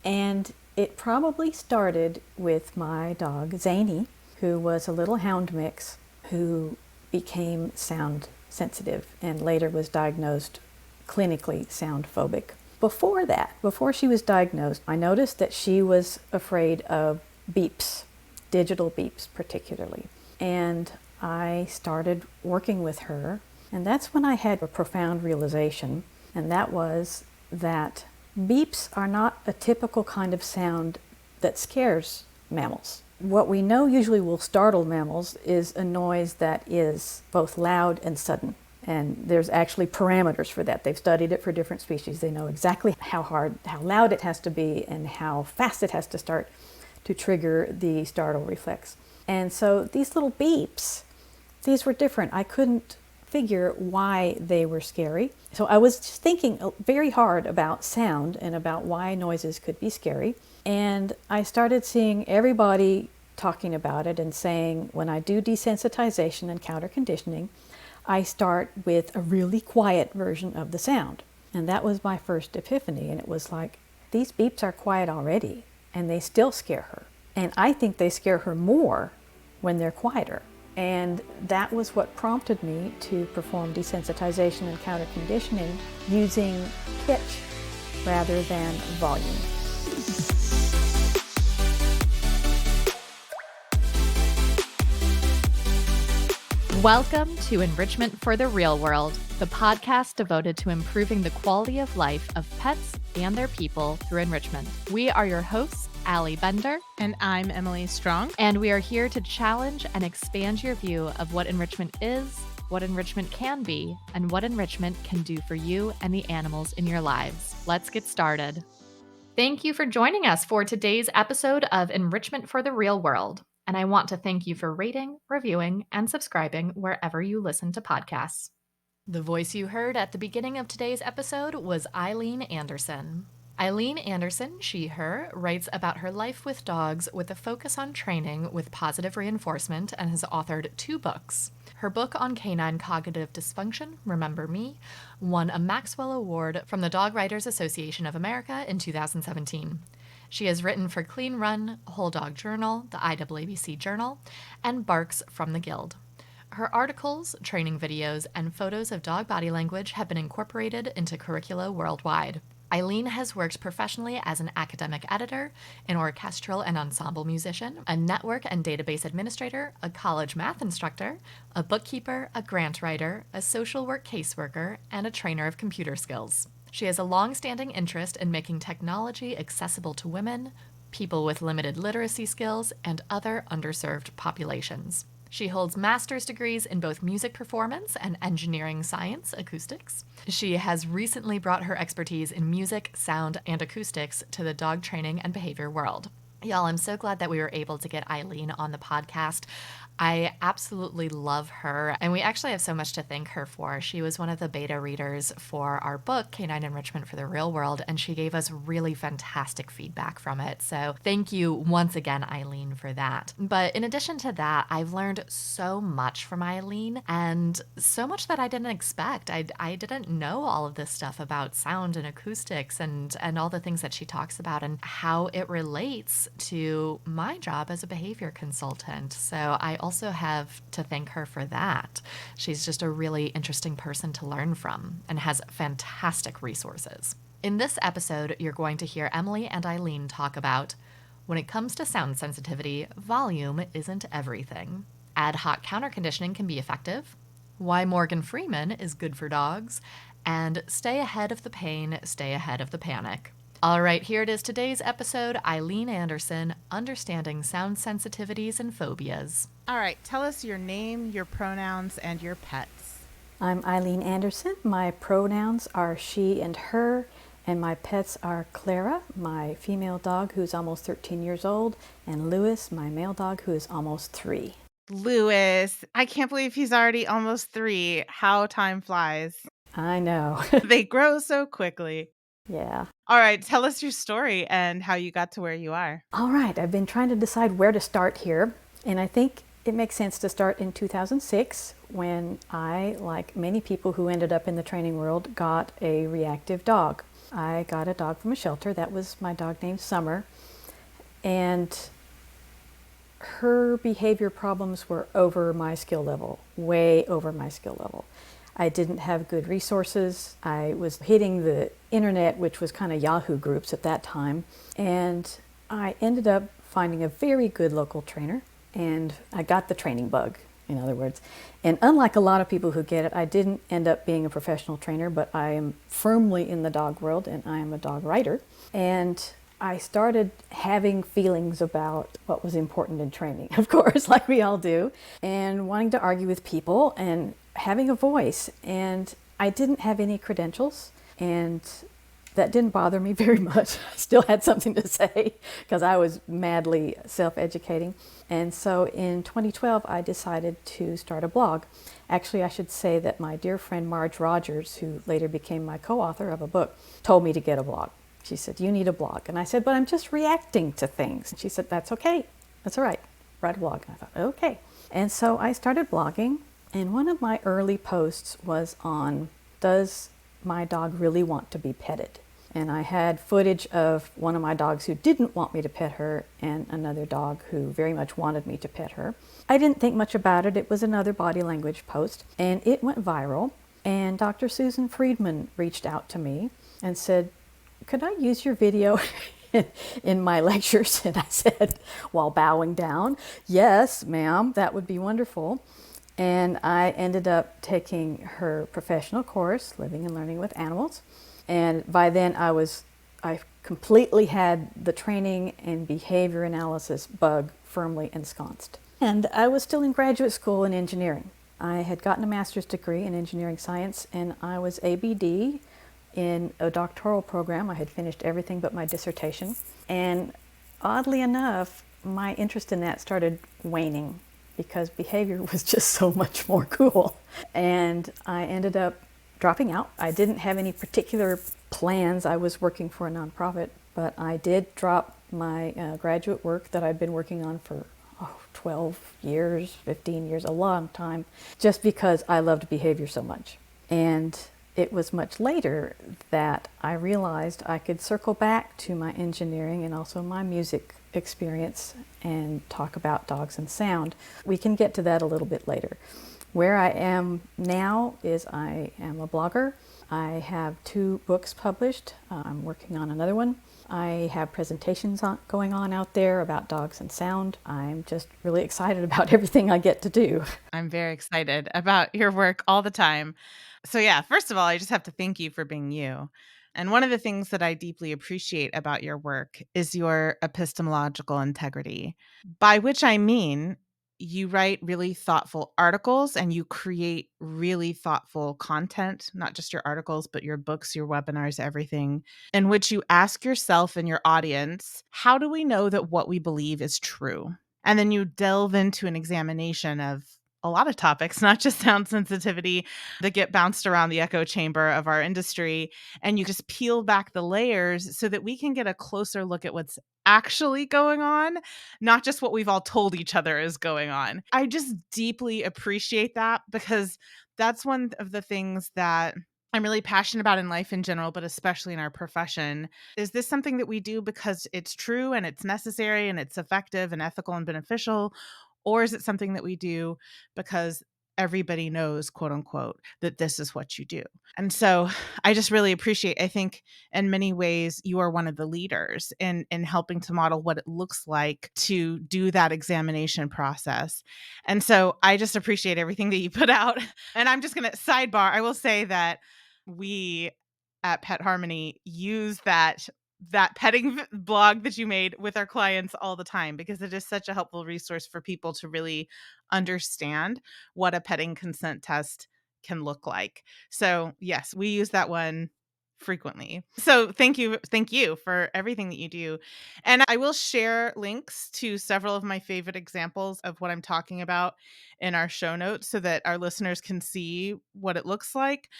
And it probably started with my dog, Zany, who was a little hound mix who became sound sensitive and later was diagnosed clinically sound phobic. Before that, before she was diagnosed, I noticed that she was afraid of beeps, digital beeps particularly. And I started working with her, and that's when I had a profound realization, and that was that beeps are not a typical kind of sound that scares mammals. What we know usually will startle mammals is a noise that is both loud and sudden. And there's actually parameters for that. They've studied it for different species. They know exactly how loud it has to be and how fast it has to start to trigger the startle reflex. And so these little beeps, these were different. I couldn't figure why they were scary. So I was just thinking very hard about sound and about why noises could be scary. And I started seeing everybody talking about it and saying, when I do desensitization and counterconditioning, I start with a really quiet version of the sound. And that was my first epiphany. And it was like, these beeps are quiet already, and they still scare her. And I think they scare her more when they're quieter. And that was what prompted me to perform desensitization and counterconditioning using pitch rather than volume. Welcome to Enrichment for the Real World, the podcast devoted to improving the quality of life of pets and their people through enrichment. We are your hosts, Allie Bender. And I'm Emily Strong. And we are here to challenge and expand your view of what enrichment is, what enrichment can be, and what enrichment can do for you and the animals in your lives. Let's get started. Thank you for joining us for today's episode of Enrichment for the Real World. And I want to thank you for rating, reviewing, and subscribing wherever you listen to podcasts. The voice you heard at the beginning of today's episode was Eileen Anderson. Eileen Anderson, she, her, writes about her life with dogs with a focus on training with positive reinforcement and has authored 2 books. Her book on canine cognitive dysfunction, Remember Me, won a Maxwell Award from the Dog Writers Association of America in 2017. She has written for Clean Run, Whole Dog Journal, the IAABC Journal, and Barks from the Guild. Her articles, training videos, and photos of dog body language have been incorporated into curricula worldwide. Eileen has worked professionally as an academic editor, an orchestral and ensemble musician, a network and database administrator, a college math instructor, a bookkeeper, a grant writer, a social work caseworker, and a trainer of computer skills. She has a long-standing interest in making technology accessible to women, people with limited literacy skills, and other underserved populations. She holds master's degrees in both music performance and engineering science, acoustics. She has recently brought her expertise in music, sound, and acoustics to the dog training and behavior world. Y'all, I'm so glad that we were able to get Eileen on the podcast. I absolutely love her, and we actually have so much to thank her for. She was one of the beta readers for our book, Canine Enrichment for the Real World, and she gave us really fantastic feedback from it. So thank you once again, Eileen, for that. But in addition to that, I've learned so much from Eileen, and so much that I didn't expect. I didn't know all of this stuff about sound and acoustics and all the things that she talks about and how it relates to my job as a behavior consultant. So I also have to thank her for that. She's just a really interesting person to learn from and has fantastic resources. In this episode, you're going to hear Emily and Eileen talk about when it comes to sound sensitivity, volume isn't everything. Ad hoc counterconditioning can be effective. Why Morgan Freeman is good for dogs. And stay ahead of the pain, stay ahead of the panic. All right, here it is, today's episode, Eileen Anderson, Understanding Sound Sensitivities and Phobias. All right, tell us your name, your pronouns, and your pets. I'm Eileen Anderson. My pronouns are she and her, and my pets are Clara, my female dog who's almost 13 years old, and Lewis, my male dog who is almost 3. Lewis, I can't believe he's already almost 3. How time flies. I know. They grow so quickly. Yeah. All right, tell us your story and how you got to where you are. All right, I've been trying to decide where to start here, and I think it makes sense to start in 2006 when I, like many people who ended up in the training world, got a reactive dog. I got a dog from a shelter. That was my dog named Summer. And her behavior problems were over my skill level, way over my skill level. I didn't have good resources. I was hitting the internet, which was kind of Yahoo groups at that time. And I ended up finding a very good local trainer, and I got the training bug, in other words. And unlike a lot of people who get it, I didn't end up being a professional trainer, but I am firmly in the dog world, and I am a dog writer. And I started having feelings about what was important in training, of course, like we all do, and wanting to argue with people and having a voice. And I didn't have any credentials, and that didn't bother me very much. I still had something to say because I was madly self-educating. And so in 2012, I decided to start a blog. Actually, I should say that my dear friend Marge Rogers, who later became my co-author of a book, told me to get a blog. She said, "You need a blog." And I said, "But I'm just reacting to things." And she said, "That's okay. That's all right. Write a blog." And I thought, okay. And so I started blogging. And one of my early posts was on, does my dog really want to be petted? And I had footage of one of my dogs who didn't want me to pet her and another dog who very much wanted me to pet her. I didn't think much about it. It was another body language post, and it went viral. And Dr. Susan Friedman reached out to me and said, "Could I use your video in my lectures?" And I said, while bowing down, "Yes, ma'am, that would be wonderful." And I ended up taking her professional course, Living and Learning with Animals. And by then I completely had the training and behavior analysis bug firmly ensconced. And I was still in graduate school in engineering. I had gotten a master's degree in engineering science, and I was ABD in a doctoral program. I had finished everything but my dissertation. And oddly enough, my interest in that started waning because behavior was just so much more cool. And I ended up dropping out. I didn't have any particular plans. I was working for a nonprofit, but I did drop my graduate work that I'd been working on for 12 years, 15 years, a long time, just because I loved behavior so much. And it was much later that I realized I could circle back to my engineering and also my music experience and talk about dogs and sound. We can get to that a little bit later. Where I am now is I am a blogger. I have 2 books published. I'm working on another one. I have presentations going on out there about dogs and sound. I'm just really excited about everything I get to do. I'm very excited about your work all the time. So, yeah, first of all, I just have to thank you for being you. And one of the things that I deeply appreciate about your work is your epistemological integrity, by which I mean you write really thoughtful articles and you create really thoughtful content, not just your articles, but your books, your webinars, everything, in which you ask yourself and your audience, how do we know that what we believe is true? And then you delve into an examination of a lot of topics, not just sound sensitivity, that get bounced around the echo chamber of our industry. And you just peel back the layers so that we can get a closer look at what's actually going on, not just what we've all told each other is going on. I just deeply appreciate that because that's one of the things that I'm really passionate about in life in general, but especially in our profession. Is this something that we do because it's true and it's necessary and it's effective and ethical and beneficial? Or is it something that we do because everybody knows, quote unquote, that this is what you do? And so I just really appreciate, I think in many ways, you are one of the leaders in helping to model what it looks like to do that examination process. And so I just appreciate everything that you put out. And I'm just going to sidebar. I will say that we at Pet Harmony use that petting blog that you made with our clients all the time because it is such a helpful resource for people to really understand what a petting consent test can look like. So, yes, we use that one frequently. So, thank you for everything that you do. And I will share links to several of my favorite examples of what I'm talking about in our show notes so that our listeners can see what it looks like.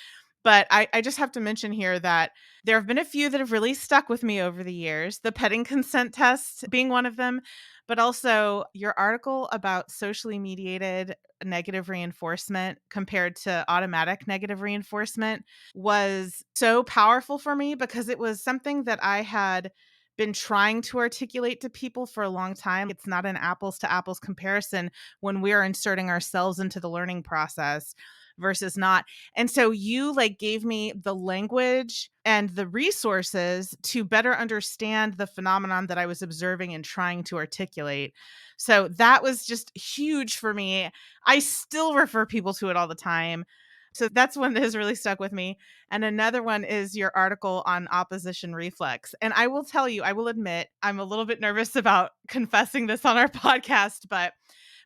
But I just have to mention here that there have been a few that have really stuck with me over the years, the petting consent test being one of them, but also your article about socially mediated negative reinforcement compared to automatic negative reinforcement was so powerful for me because it was something that I had been trying to articulate to people for a long time. It's not an apples to apples comparison when we're inserting ourselves into the learning process versus not. And so you like gave me the language and the resources to better understand the phenomenon that I was observing and trying to articulate. So that was just huge for me. I still refer people to it all the time. So that's one that has really stuck with me. And another one is your article on opposition reflex. And I will tell you, I will admit, I'm a little bit nervous about confessing this on our podcast, but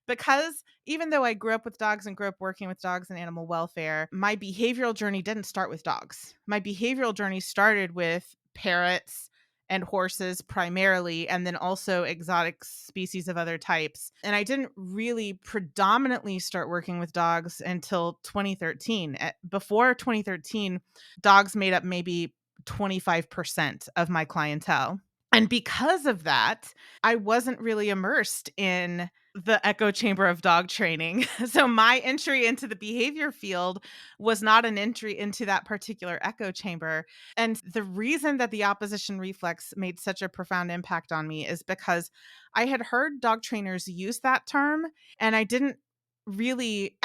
because even though I grew up with dogs and grew up working with dogs and animal welfare, my behavioral journey didn't start with dogs. My behavioral journey started with parrots and horses primarily, and then also exotic species of other types. And I didn't really predominantly start working with dogs until 2013. Before 2013, dogs made up maybe 25% of my clientele. And because of that, I wasn't really immersed in the echo chamber of dog training. So my entry into the behavior field was not an entry into that particular echo chamber. And the reason that the opposition reflex made such a profound impact on me is because I had heard dog trainers use that term, and I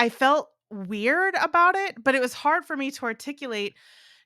felt weird about it, but it was hard for me to articulate.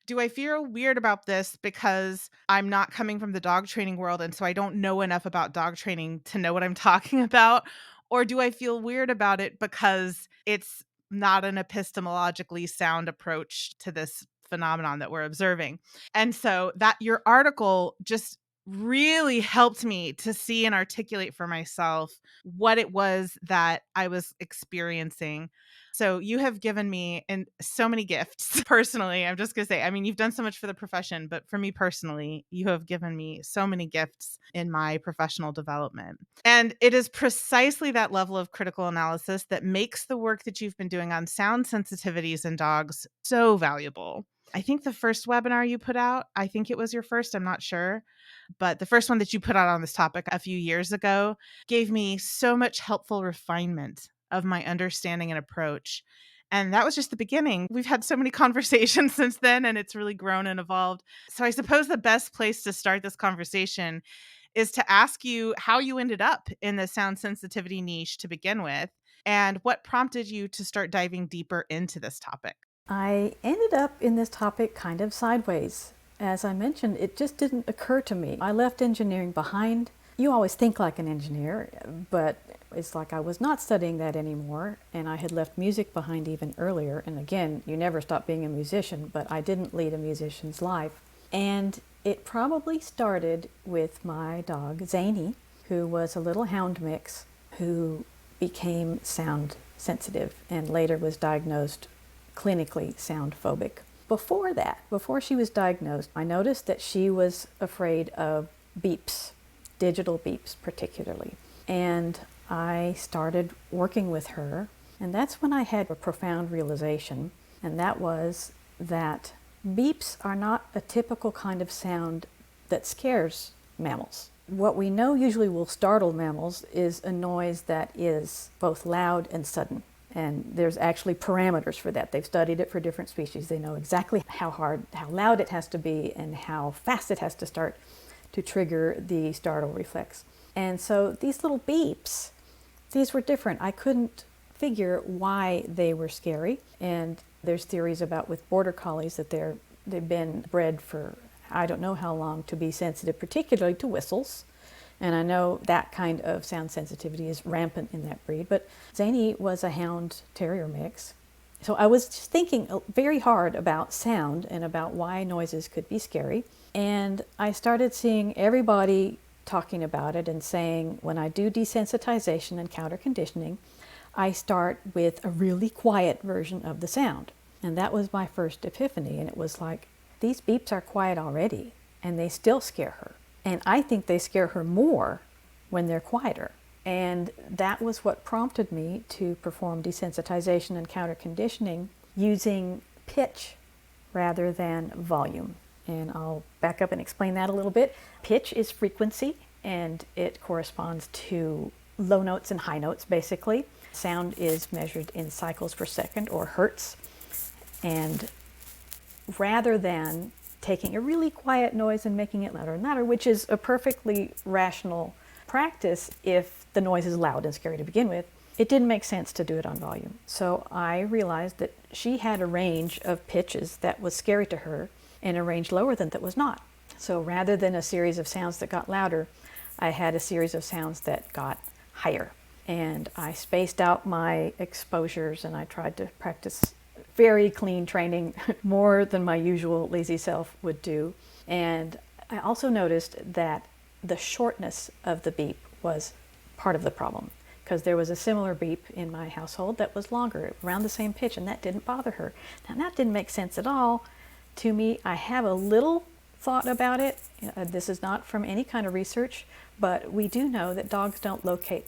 Do I feel weird about this because I'm not coming from the dog training world and so I don't know enough about dog training to know what I'm talking about? Or do I feel weird about it because it's not an epistemologically sound approach to this phenomenon that we're observing? And so that your article just really helped me to see and articulate for myself what it was that I was experiencing. So you have given me and so many gifts personally. I'm just going to say, I mean, you've done so much for the profession, but for me personally, you have given me so many gifts in my professional development. And it is precisely that level of critical analysis that makes the work that you've been doing on sound sensitivities in dogs so valuable. I think the first webinar you put out, I think it was your first, I'm not sure, but the first one that you put out on this topic a few years ago gave me so much helpful refinement of my understanding and approach. And that was just the beginning. We've had so many conversations since then, and it's really grown and evolved. So I suppose the best place to start this conversation is to ask you how you ended up in the sound sensitivity niche to begin with, and what prompted you to start diving deeper into this topic. I ended up in this topic kind of sideways. As I mentioned, it just didn't occur to me. I left engineering behind. You always think like an engineer, but it's like I was not studying that anymore, and I had left music behind even earlier. And again, you never stop being a musician, but I didn't lead a musician's life. And it probably started with my dog, Zany, who was a little hound mix who became sound sensitive and later was diagnosed clinically sound phobic. Before that, before she was diagnosed, I noticed that she was afraid of beeps, digital beeps particularly. And I started working with her, and that's when I had a profound realization, and that was that beeps are not a typical kind of sound that scares mammals. What we know usually will startle mammals is a noise that is both loud and sudden. And there's actually parameters for that. They've studied it for different species. They know exactly how loud it has to be and how fast it has to start to trigger the startle reflex. And so these little beeps, these were different. I couldn't figure why they were scary. And there's theories about with border collies that they've been bred for I don't know how long to be sensitive, particularly to whistles. And I know that kind of sound sensitivity is rampant in that breed. But Zany was a hound terrier mix. So I was just thinking very hard about sound and about why noises could be scary. And I started seeing everybody talking about it and saying, when I do desensitization and counterconditioning, I start with a really quiet version of the sound. And that was my first epiphany. And it was like, these beeps are quiet already, and they still scare her. And I think they scare her more when they're quieter. And that was what prompted me to perform desensitization and counterconditioning using pitch rather than volume. And I'll back up and explain that a little bit. Pitch is frequency, and it corresponds to low notes and high notes, basically. Sound is measured in cycles per second, or hertz. And rather than taking a really quiet noise and making it louder and louder, which is a perfectly rational practice if the noise is loud and scary to begin with, it didn't make sense to do it on volume. So I realized that she had a range of pitches that was scary to her and a range lower than that was not. So rather than a series of sounds that got louder, I had a series of sounds that got higher. And I spaced out my exposures, and I tried to practice very clean training, more than my usual lazy self would do. And I also noticed that the shortness of the beep was part of the problem, because there was a similar beep in my household that was longer, around the same pitch, and that didn't bother her. Now, that didn't make sense at all to me. I have a little thought about it. This is not from any kind of research, but we do know that dogs don't locate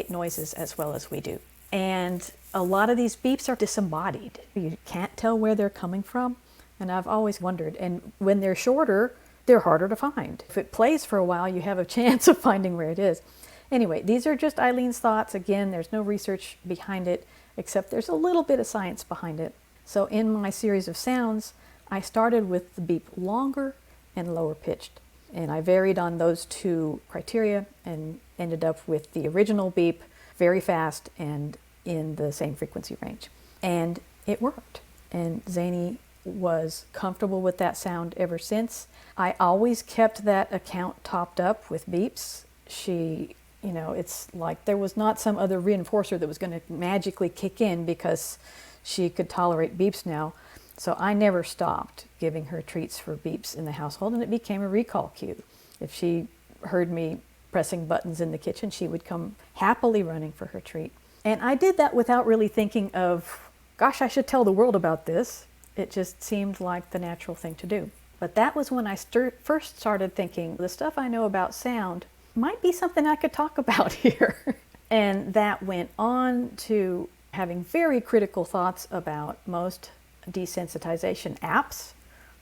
noises as well as we do. And a lot of these beeps are disembodied. You can't tell where they're coming from. And I've always wondered. And when they're shorter, they're harder to find. If it plays for a while, you have a chance of finding where it is. Anyway, these are just Eileen's thoughts. Again, there's no research behind it, except there's a little bit of science behind it. So in my series of sounds, I started with the beep longer and lower pitched. And I varied on those two criteria and ended up with the original beep, very fast and in the same frequency range. And it worked. And Zany was comfortable with that sound ever since. I always kept that account topped up with beeps. She, it's like there was not some other reinforcer that was going to magically kick in because she could tolerate beeps now. So I never stopped giving her treats for beeps in the household, and it became a recall cue. If she heard me pressing buttons in the kitchen, she would come happily running for her treat. And I did that without really thinking of, gosh, I should tell the world about this. It just seemed like the natural thing to do. But that was when I first started thinking, the stuff I know about sound might be something I could talk about here. And that went on to having very critical thoughts about most desensitization apps,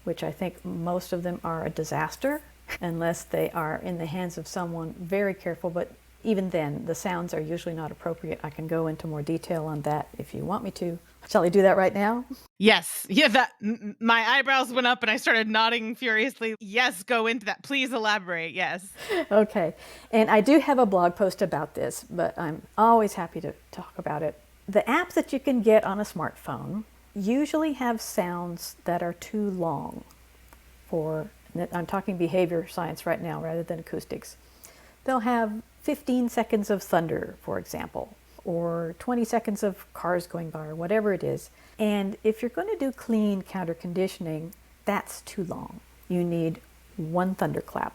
which I think most of them are a disaster unless they are in the hands of someone very careful. But even then, the sounds are usually not appropriate. I can go into more detail on that if you want me to. Shall I do that right now? Yes. Yeah, my eyebrows went up and I started nodding furiously. Yes, go into that. Please elaborate. Yes. Okay. And I do have a blog post about this, but I'm always happy to talk about it. The apps that you can get on a smartphone usually have sounds that are too long for, I'm talking behavior science right now rather than acoustics. They'll have 15 seconds of thunder, for example, or 20 seconds of cars going by, or whatever it is. And if you're going to do clean counterconditioning, that's too long. You need one thunderclap.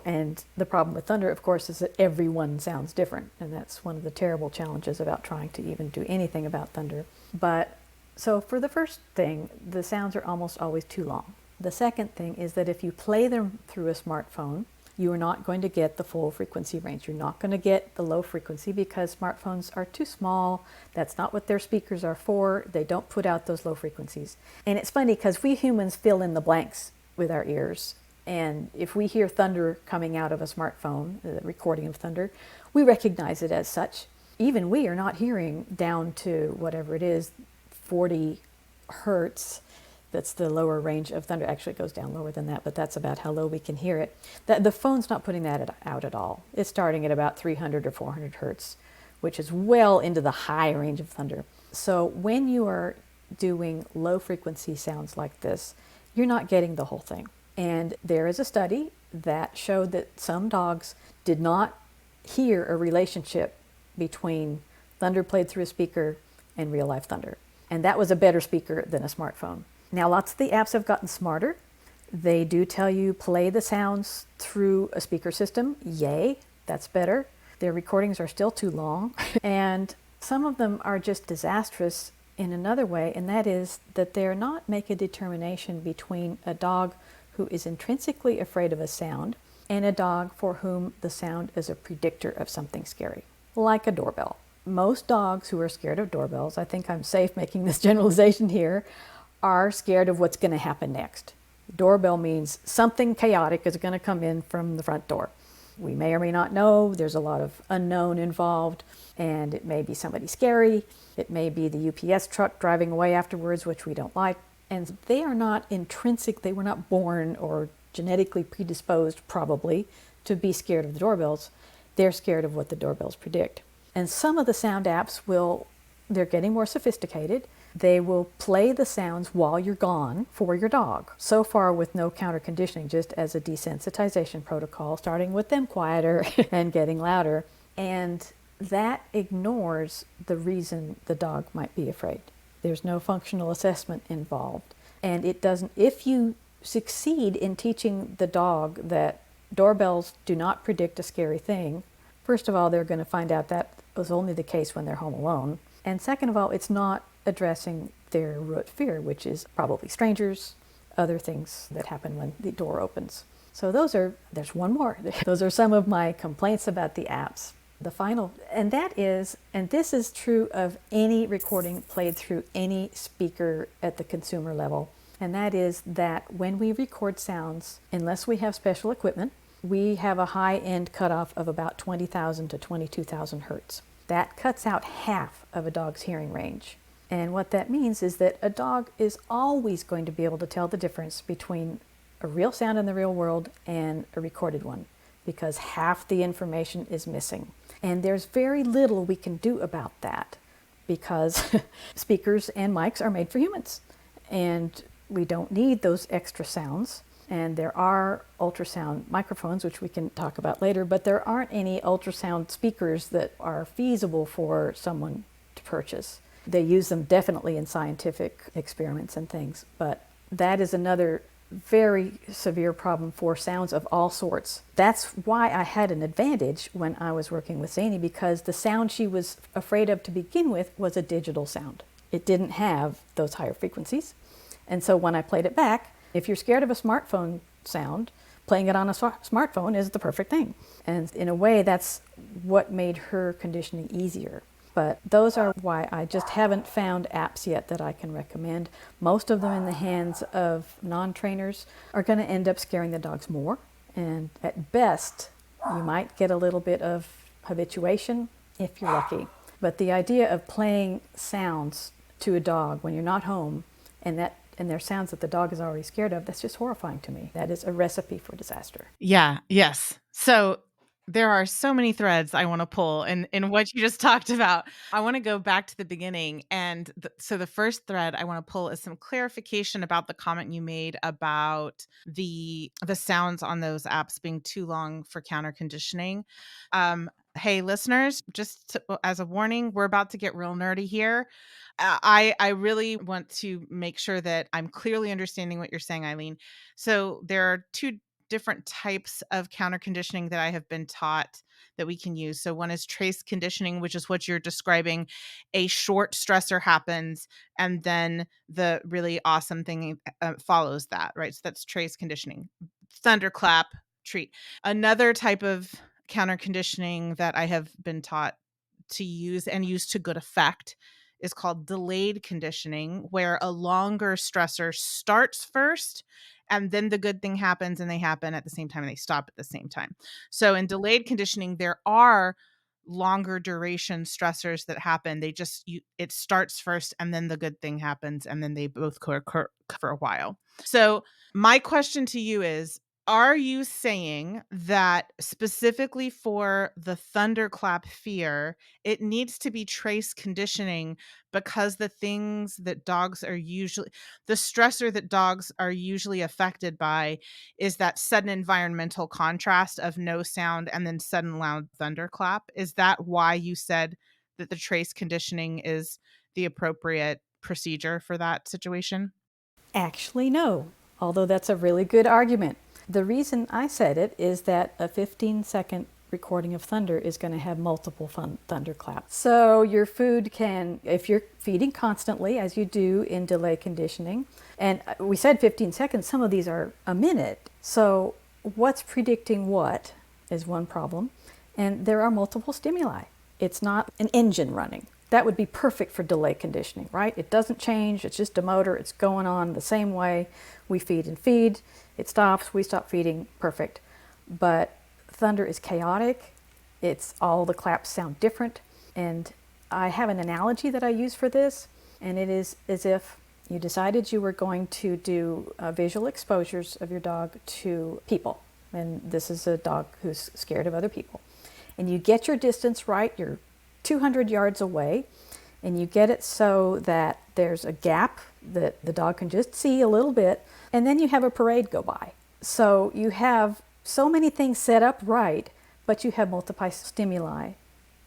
And the problem with thunder, of course, is that everyone sounds different. And that's one of the terrible challenges about trying to even do anything about thunder. But so for the first thing, the sounds are almost always too long. The second thing is that if you play them through a smartphone, you are not going to get the full frequency range. You're not going to get the low frequency because smartphones are too small. That's not what their speakers are for. They don't put out those low frequencies. And it's funny because we humans fill in the blanks with our ears. And if we hear thunder coming out of a smartphone, the recording of thunder, we recognize it as such. Even we are not hearing down to whatever it is, 40 hertz. That's the lower range of thunder. Actually, it goes down lower than that, but that's about how low we can hear it. The phone's not putting that out at all. It's starting at about 300 or 400 hertz, which is well into the high range of thunder. So when you are doing low frequency sounds like this, you're not getting the whole thing. And there is a study that showed that some dogs did not hear a relationship between thunder played through a speaker and real life thunder. And that was a better speaker than a smartphone. Now, lots of the apps have gotten smarter. They do tell you play the sounds through a speaker system. Yay, that's better. Their recordings are still too long. And some of them are just disastrous in another way, and that is that they're not make a determination between a dog who is intrinsically afraid of a sound and a dog for whom the sound is a predictor of something scary, like a doorbell. Most dogs who are scared of doorbells, I think I'm safe making this generalization here, are scared of what's going to happen next. Doorbell means something chaotic is going to come in from the front door. We may or may not know. There's a lot of unknown involved, and it may be somebody scary. It may be the UPS truck driving away afterwards, which we don't like. And they are not intrinsic, they were not born or genetically predisposed, probably, to be scared of the doorbells. They're scared of what the doorbells predict. And some of the sound apps they're getting more sophisticated. They will play the sounds while you're gone for your dog. So far with no counterconditioning, just as a desensitization protocol, starting with them quieter and getting louder. And that ignores the reason the dog might be afraid. There's no functional assessment involved. And it doesn't, if you succeed in teaching the dog that doorbells do not predict a scary thing, first of all, they're going to find out that was only the case when they're home alone. And second of all, it's not addressing their root fear, which is probably strangers, other things that happen when the door opens. So there's one more. Those are some of my complaints about the apps. The final, and this is true of any recording played through any speaker at the consumer level, and that is that when we record sounds, unless we have special equipment, we have a high-end cutoff of about 20,000 to 22,000 hertz. That cuts out half of a dog's hearing range. And what that means is that a dog is always going to be able to tell the difference between a real sound in the real world and a recorded one, because half the information is missing. And there's very little we can do about that, because speakers and mics are made for humans. And we don't need those extra sounds. And there are ultrasound microphones, which we can talk about later, but there aren't any ultrasound speakers that are feasible for someone to purchase. They use them definitely in scientific experiments and things, but that is another very severe problem for sounds of all sorts. That's why I had an advantage when I was working with Zany, because the sound she was afraid of to begin with was a digital sound. It didn't have those higher frequencies. And so when I played it back, if you're scared of a smartphone sound, playing it on a smartphone is the perfect thing. And in a way, that's what made her conditioning easier. But those are why I just haven't found apps yet that I can recommend. Most of them in the hands of non-trainers are going to end up scaring the dogs more. And at best, you might get a little bit of habituation if you're lucky. But the idea of playing sounds to a dog when you're not home, and they're sounds that the dog is already scared of, that's just horrifying to me. That is a recipe for disaster. Yeah, yes. So there are so many threads I want to pull in what you just talked about. I want to go back to the beginning. And so the first thread I want to pull is some clarification about the comment you made about the sounds on those apps being too long for counter conditioning. Hey, listeners, just as a warning, we're about to get real nerdy here. I really want to make sure that I'm clearly understanding what you're saying, Eileen. So there are two different types of counter conditioning that I have been taught that we can use. So one is trace conditioning, which is what you're describing. A short stressor happens, and then the really awesome thing follows that, right? So that's trace conditioning. Thunderclap, treat. Another type of counter conditioning that I have been taught to use and use to good effect is called delayed conditioning, where a longer stressor starts first and then the good thing happens, and they happen at the same time and they stop at the same time. So in delayed conditioning, there are longer duration stressors that happen. It starts first and then the good thing happens, and then they both occur for a while. So my question to you is, are you saying that specifically for the thunderclap fear, it needs to be trace conditioning because the stressor that dogs are usually affected by is that sudden environmental contrast of no sound and then sudden loud thunderclap? Is that why you said that the trace conditioning is the appropriate procedure for that situation? Actually, no, although that's a really good argument. The reason I said it is that a 15-second recording of thunder is going to have multiple thunderclaps. So your food can, if you're feeding constantly, as you do in delay conditioning, and we said 15 seconds, some of these are a minute. So what's predicting what is one problem. And there are multiple stimuli. It's not an engine running. that would be perfect for delay conditioning, right? It doesn't change. It's just a motor. It's going on the same way. We feed and feed. It stops. We stop feeding. Perfect. But thunder is chaotic. It's all the claps sound different. And I have an analogy that I use for this, and it is as if you decided you were going to do visual exposures of your dog to people. And this is a dog who's scared of other people. And you get your distance right. You're 200 yards away, and you get it so that there's a gap that the dog can just see a little bit, and then you have a parade go by. So you have so many things set up right, but you have multiple stimuli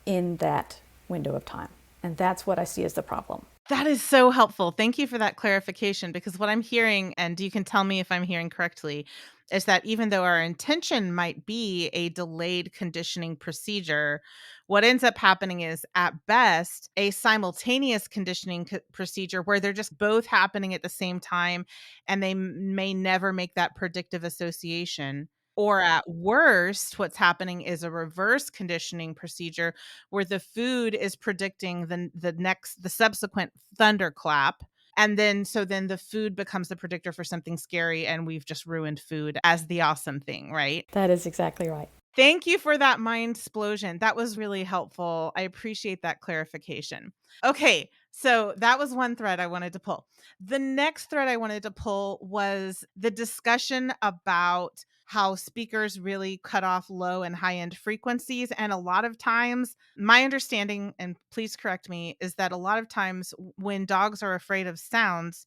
in that window of time. And that's what I see as the problem. That is so helpful. Thank you for that clarification, because what I'm hearing, and you can tell me if I'm hearing correctly, is that even though our intention might be a delayed conditioning procedure, what ends up happening is at best a simultaneous conditioning procedure where they're just both happening at the same time, and they may never make that predictive association. Or at worst, what's happening is a reverse conditioning procedure where the food is predicting the subsequent thunderclap. And then then the food becomes the predictor for something scary, and we've just ruined food as the awesome thing, right? That is exactly right. Thank you for that mind explosion. That was really helpful. I appreciate that clarification. Okay, so that was one thread I wanted to pull. The next thread I wanted to pull was the discussion about how speakers really cut off low and high end frequencies. And a lot of times, my understanding, and please correct me, is that a lot of times when dogs are afraid of sounds,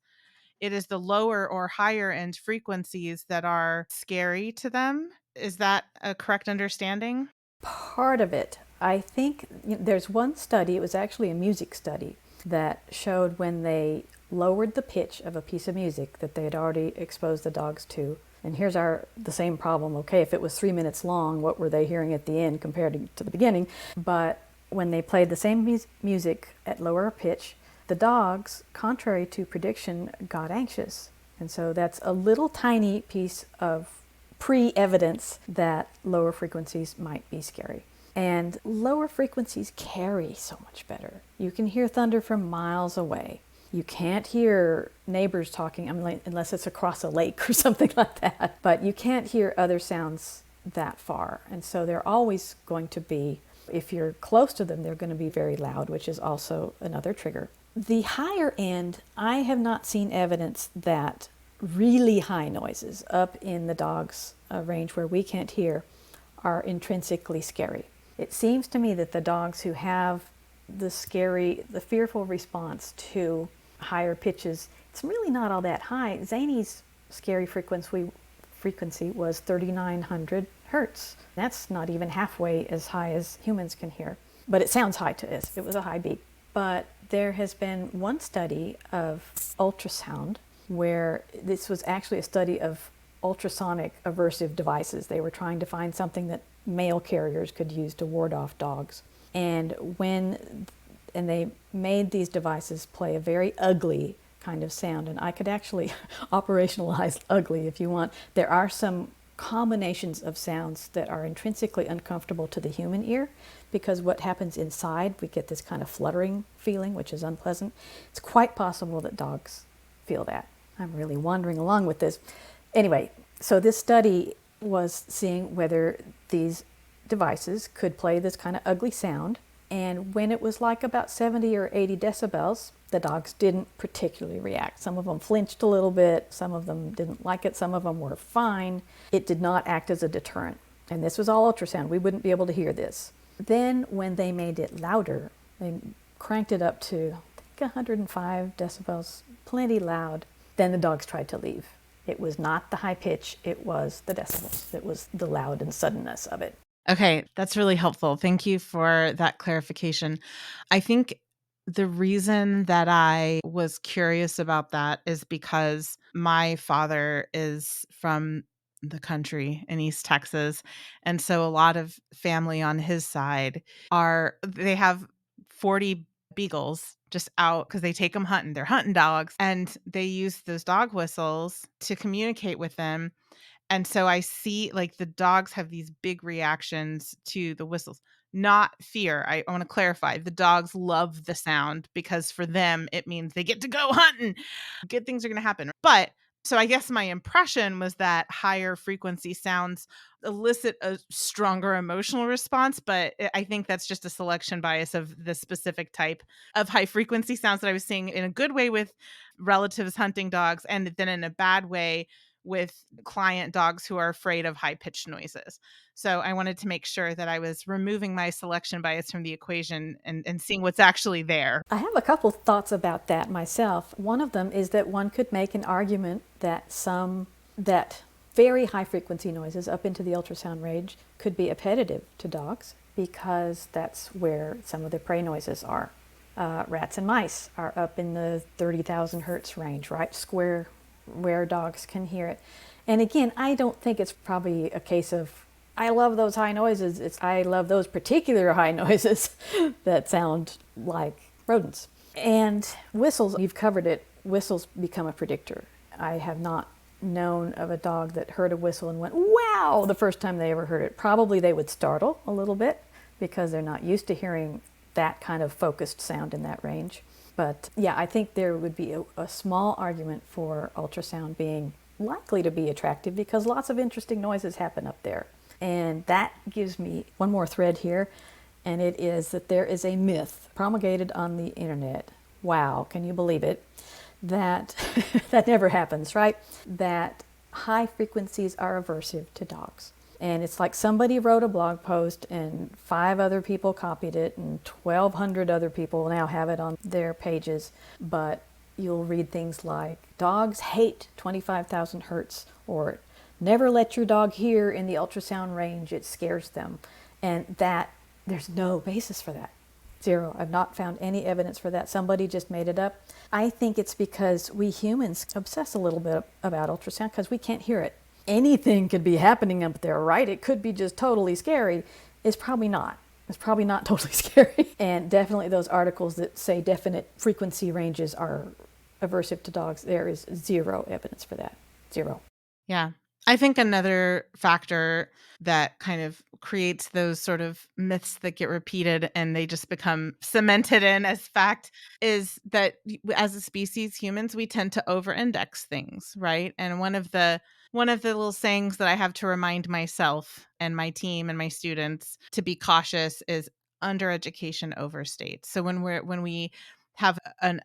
it is the lower or higher end frequencies that are scary to them. Is that a correct understanding? Part of it. I think there's one study, it was actually a music study, that showed when they lowered the pitch of a piece of music that they had already exposed the dogs to. And here's the same problem. Okay, if it was 3 minutes long, what were they hearing at the end compared to the beginning? But when they played the same music at lower pitch, the dogs, contrary to prediction, got anxious. And so that's a little tiny piece of pre-evidence that lower frequencies might be scary. And lower frequencies carry so much better. You can hear thunder from miles away. You can't hear neighbors talking unless it's across a lake or something like that. But you can't hear other sounds that far. And so they're always going to be, if you're close to them, they're going to be very loud, which is also another trigger. The higher end, I have not seen evidence that really high noises up in the dog's range where we can't hear are intrinsically scary. It seems to me that the dogs who have the fearful response to higher pitches, it's really not all that high. Zany's scary frequency was 3,900 hertz. That's not even halfway as high as humans can hear. But it sounds high to us. It was a high beat. But there has been one study of ultrasound where this was actually a study of ultrasonic aversive devices. They were trying to find something that mail carriers could use to ward off dogs. And they made these devices play a very ugly kind of sound. And I could actually operationalize ugly if you want. There are some combinations of sounds that are intrinsically uncomfortable to the human ear, because what happens inside, we get this kind of fluttering feeling, which is unpleasant. It's quite possible that dogs feel that. I'm really wandering along with this. Anyway, so this study was seeing whether these devices could play this kind of ugly sound. And when it was like about 70 or 80 decibels, the dogs didn't particularly react. Some of them flinched a little bit, some of them didn't like it, some of them were fine. It did not act as a deterrent. And this was all ultrasound. We wouldn't be able to hear this. Then when they made it louder, they cranked it up to, I think, 105 decibels, plenty loud. Then the dogs tried to leave. It was not the high pitch, it was the decibels. It was the loud and suddenness of it. Okay, that's really helpful. Thank you for that clarification. I think the reason that I was curious about that is because my father is from the country in East Texas. And so a lot of family on his side they have 40 beagles just out because they take them hunting. They're hunting dogs, and they use those dog whistles to communicate with them. And so I see, like, the dogs have these big reactions to the whistles. not fear. I want to clarify. The dogs love the sound because for them, it means they get to go hunting. Good things are going to happen. But so I guess my impression was that higher frequency sounds elicit a stronger emotional response, but I think that's just a selection bias of the specific type of high frequency sounds that I was seeing in a good way with relatives hunting dogs, and then in a bad way with client dogs who are afraid of high pitched noises. So I wanted to make sure that I was removing my selection bias from the equation and seeing what's actually there. I have a couple thoughts about that myself. One of them is that one could make an argument that that very high frequency noises up into the ultrasound range could be appetitive to dogs because that's where some of the prey noises are. Rats and mice are up in the 30,000 hertz range, right? Square where dogs can hear it. And again, I don't think it's probably a case of I love those high noises. I love those particular high noises that sound like rodents. And whistles, you've covered it, whistles become a predictor. I have not known of a dog that heard a whistle and went, wow, the first time they ever heard it. Probably they would startle a little bit because they're not used to hearing that kind of focused sound in that range. But yeah, I think there would be a small argument for ultrasound being likely to be attractive because lots of interesting noises happen up there. And that gives me one more thread here, and it is that there is a myth promulgated on the internet. Wow, can you believe it? That that never happens, right? That high frequencies are aversive to dogs. And it's like somebody wrote a blog post and 5 other people copied it and 1,200 other people now have it on their pages. But you'll read things like, dogs hate 25,000 hertz, or never let your dog hear in the ultrasound range, it scares them. And that, there's no basis for that. Zero. I've not found any evidence for that. Somebody just made it up. I think it's because we humans obsess a little bit about ultrasound because we can't hear it. Anything could be happening up there, right? It could be just totally scary. It's probably not. It's probably not totally scary. And definitely those articles that say definite frequency ranges are aversive to dogs, there is zero evidence for that. Zero. Yeah. I think another factor that kind of creates those sort of myths that get repeated and they just become cemented in as fact is that as a species, humans, we tend to over-index things, right? And one of the little sayings that I have to remind myself and my team and my students to be cautious is under-education overstate. So when we have an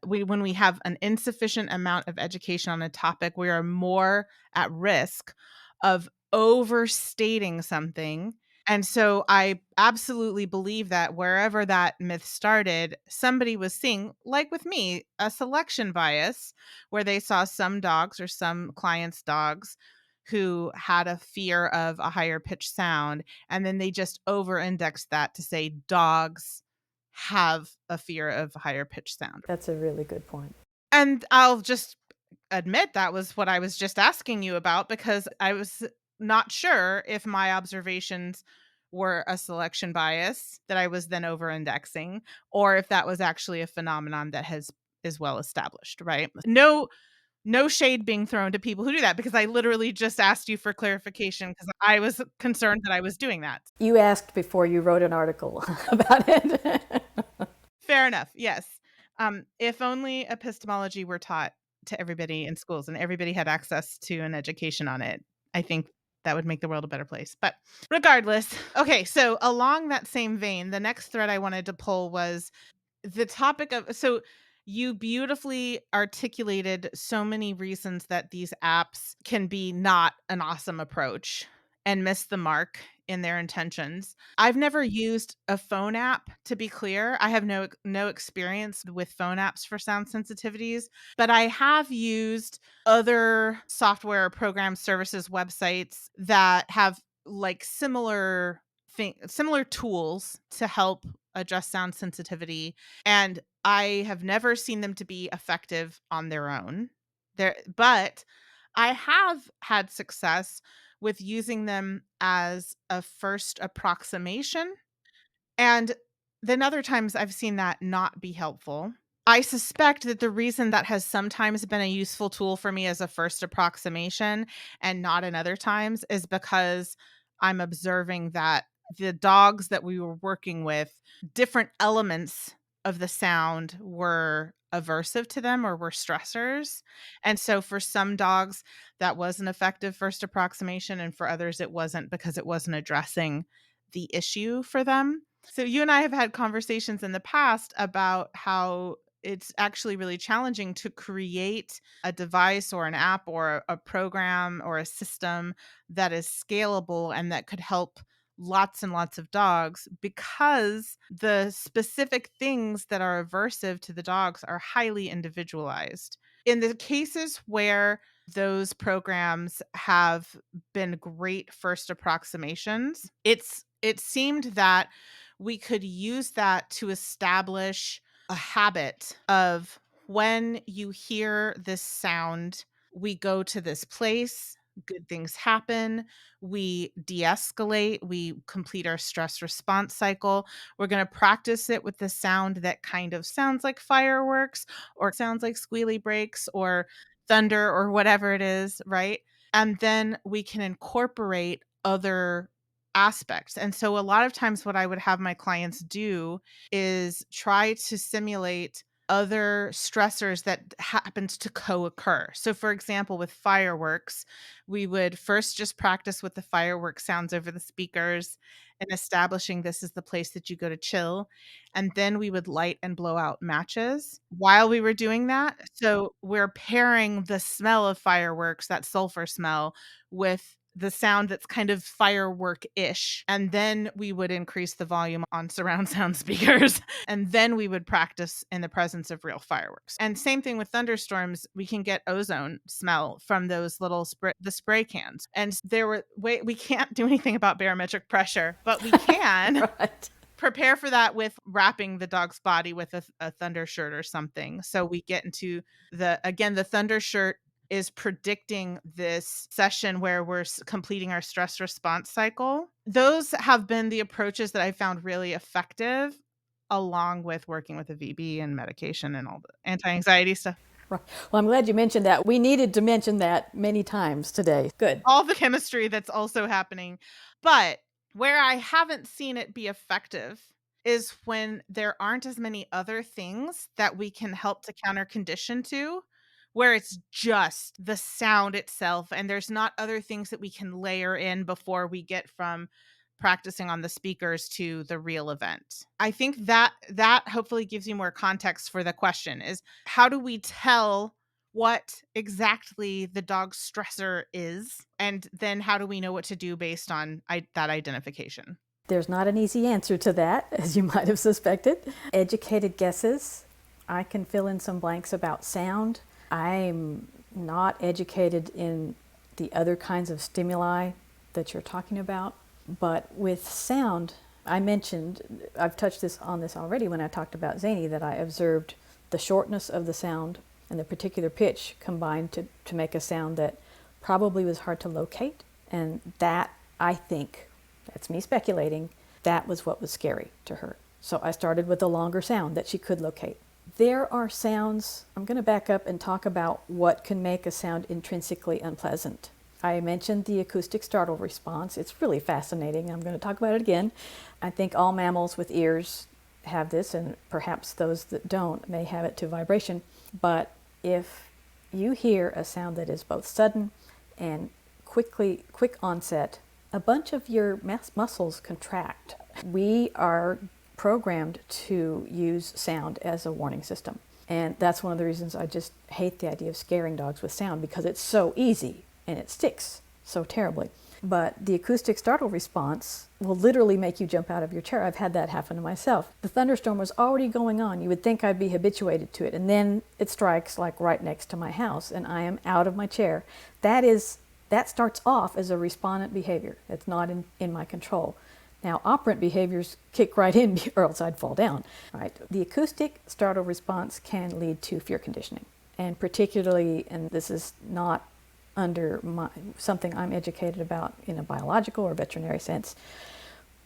insufficient amount of education on a topic, we are more at risk of overstating something. And so I absolutely believe that wherever that myth started, somebody was seeing, like with me, a selection bias where they saw some dogs or some clients' dogs who had a fear of a higher pitch sound. And then they just over indexed that to say dogs have a fear of higher pitch sound. That's a really good point. And I'll just admit that was what I was just asking you about because I was not sure if my observations were a selection bias that I was then over indexing or if that was actually a phenomenon that is well established, right? No shade being thrown to people who do that because I literally just asked you for clarification because I was concerned that I was doing that. You asked before you wrote an article about it. Fair enough. Yes. If only epistemology were taught to everybody in schools and everybody had access to an education on it, I think that would make the world a better place. But regardless, okay, so along that same vein, the next thread I wanted to pull was the topic of, so you beautifully articulated so many reasons that these apps can be not an awesome approach and miss the mark in their intentions. I've never used a phone app, to be clear. I have no experience with phone apps for sound sensitivities, but I have used other software program services websites that have like similar tools to help adjust sound sensitivity, and I have never seen them to be effective on their own. But I have had success with using them as a first approximation. And then other times I've seen that not be helpful. I suspect that the reason that has sometimes been a useful tool for me as a first approximation and not in other times is because I'm observing that The dogs that we were working with, different elements of the sound were aversive to them or were stressors. And so for some dogs, that was an effective first approximation, and for others, it wasn't because it wasn't addressing the issue for them. So you and I have had conversations in the past about how it's actually really challenging to create a device or an app or a program or a system that is scalable and that could help lots and lots of dogs, because the specific things that are aversive to the dogs are highly individualized. In the cases where those programs have been great first approximations, it seemed that we could use that to establish a habit of, when you hear this sound, we go to this place, good things happen, we de-escalate, we complete our stress response cycle. We're going to practice it with the sound that kind of sounds like fireworks or sounds like squealy brakes or thunder or whatever it is, right? And then we can incorporate other aspects. And so a lot of times what I would have my clients do is try to simulate other stressors that happens to co-occur. So for example, with fireworks, we would first just practice with the firework sounds over the speakers and establishing this is the place that you go to chill. And then we would light and blow out matches while we were doing that. So we're pairing the smell of fireworks, that sulfur smell, with the sound that's kind of firework-ish. And then we would increase the volume on surround sound speakers. And then we would practice in the presence of real fireworks. And same thing with thunderstorms. We can get ozone smell from those little the spray cans. And we can't do anything about barometric pressure, but we can Right. prepare for that with wrapping the dog's body with a thunder shirt or something. So we get into the thunder shirt is predicting this session where we're completing our stress response cycle. Those have been the approaches that I found really effective, along with working with a VB and medication and all the anti-anxiety stuff. Right. Well, I'm glad you mentioned that. We needed to mention that many times today. Good. All the chemistry that's also happening. But where I haven't seen it be effective is when there aren't as many other things that we can help to counter condition to, where it's just the sound itself and there's not other things that we can layer in before we get from practicing on the speakers to the real event. I think that hopefully gives you more context for the question, is how do we tell what exactly the dog's stressor is, and then how do we know what to do based on that identification? There's not an easy answer to that, as you might have suspected. Educated guesses. I can fill in some blanks about sound. I'm not educated in the other kinds of stimuli that you're talking about. But with sound, I've touched on this already when I talked about Zany, that I observed the shortness of the sound and the particular pitch combined to make a sound that probably was hard to locate. And that, I think, that's me speculating, that was what was scary to her. So I started with a longer sound that she could locate. There are sounds, I'm going to back up and talk about what can make a sound intrinsically unpleasant. I mentioned the acoustic startle response. It's really fascinating. I'm going to talk about it again. I think all mammals with ears have this, and perhaps those that don't may have it to vibration. But if you hear a sound that is both sudden and quick onset, a bunch of your muscles contract. We are programmed to use sound as a warning system. And that's one of the reasons I just hate the idea of scaring dogs with sound, because it's so easy and it sticks so terribly. But the acoustic startle response will literally make you jump out of your chair. I've had that happen to myself. The thunderstorm was already going on. You would think I'd be habituated to it. And then it strikes like right next to my house and I am out of my chair. That starts off as a respondent behavior. It's not in my control. Now, operant behaviors kick right in or else I'd fall down. Right? The acoustic startle response can lead to fear conditioning. And particularly, and this is not under something I'm educated about in a biological or veterinary sense,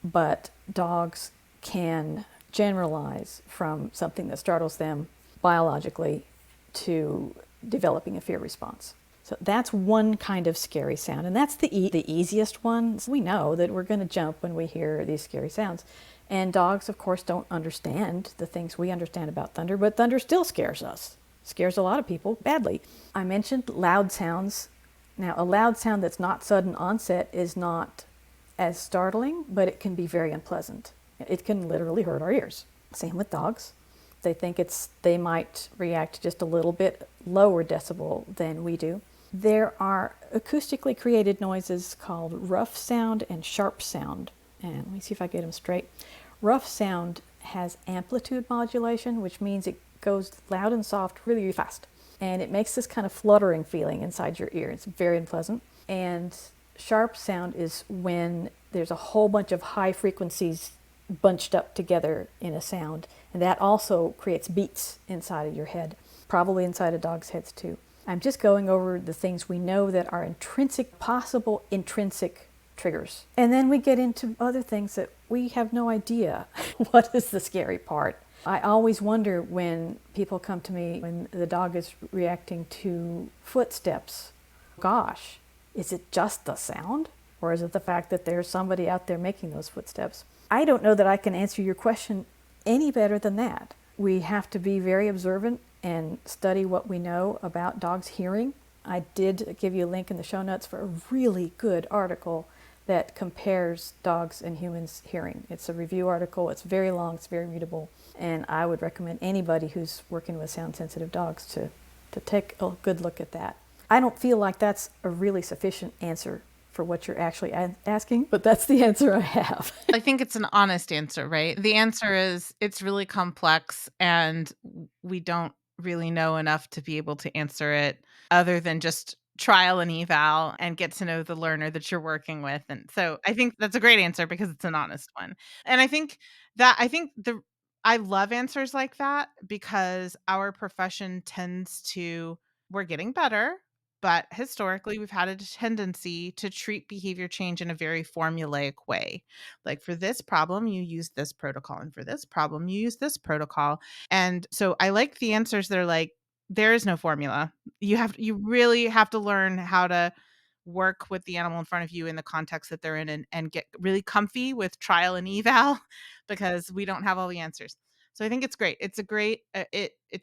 but dogs can generalize from something that startles them biologically to developing a fear response. So that's one kind of scary sound, and that's the easiest one. We know that we're going to jump when we hear these scary sounds. And dogs, of course, don't understand the things we understand about thunder, but thunder still scares us. Scares a lot of people badly. I mentioned loud sounds. Now, a loud sound that's not sudden onset is not as startling, but it can be very unpleasant. It can literally hurt our ears. Same with dogs. They might react just a little bit lower decibel than we do. There are acoustically created noises called rough sound and sharp sound. And let me see if I get them straight. Rough sound has amplitude modulation, which means it goes loud and soft really, really fast. And it makes this kind of fluttering feeling inside your ear. It's very unpleasant. And sharp sound is when there's a whole bunch of high frequencies bunched up together in a sound. And that also creates beats inside of your head, probably inside of dogs' heads too. I'm just going over the things we know that are possible intrinsic triggers. And then we get into other things that we have no idea. What is the scary part? I always wonder when people come to me when the dog is reacting to footsteps. Gosh, is it just the sound? Or is it the fact that there's somebody out there making those footsteps? I don't know that I can answer your question any better than that. We have to be very observant and study what we know about dogs' hearing. I did give you a link in the show notes for a really good article that compares dogs and humans' hearing. It's a review article. It's very long. It's very readable. And I would recommend anybody who's working with sound-sensitive dogs to take a good look at that. I don't feel like that's a really sufficient answer for what you're actually asking, but that's the answer I have. I think it's an honest answer, right? The answer is it's really complex and we don't really know enough to be able to answer it other than just trial and eval and get to know the learner that you're working with. And so I think that's a great answer because it's an honest one. And I love answers like that because our profession we're getting better, but historically we've had a tendency to treat behavior change in a very formulaic way. Like for this problem, you use this protocol, and for this problem, you use this protocol. And so I like the answers that are like, there is no formula. You really have to learn how to work with the animal in front of you in the context that they're in and get really comfy with trial and eval because we don't have all the answers. So I think it's great. It's a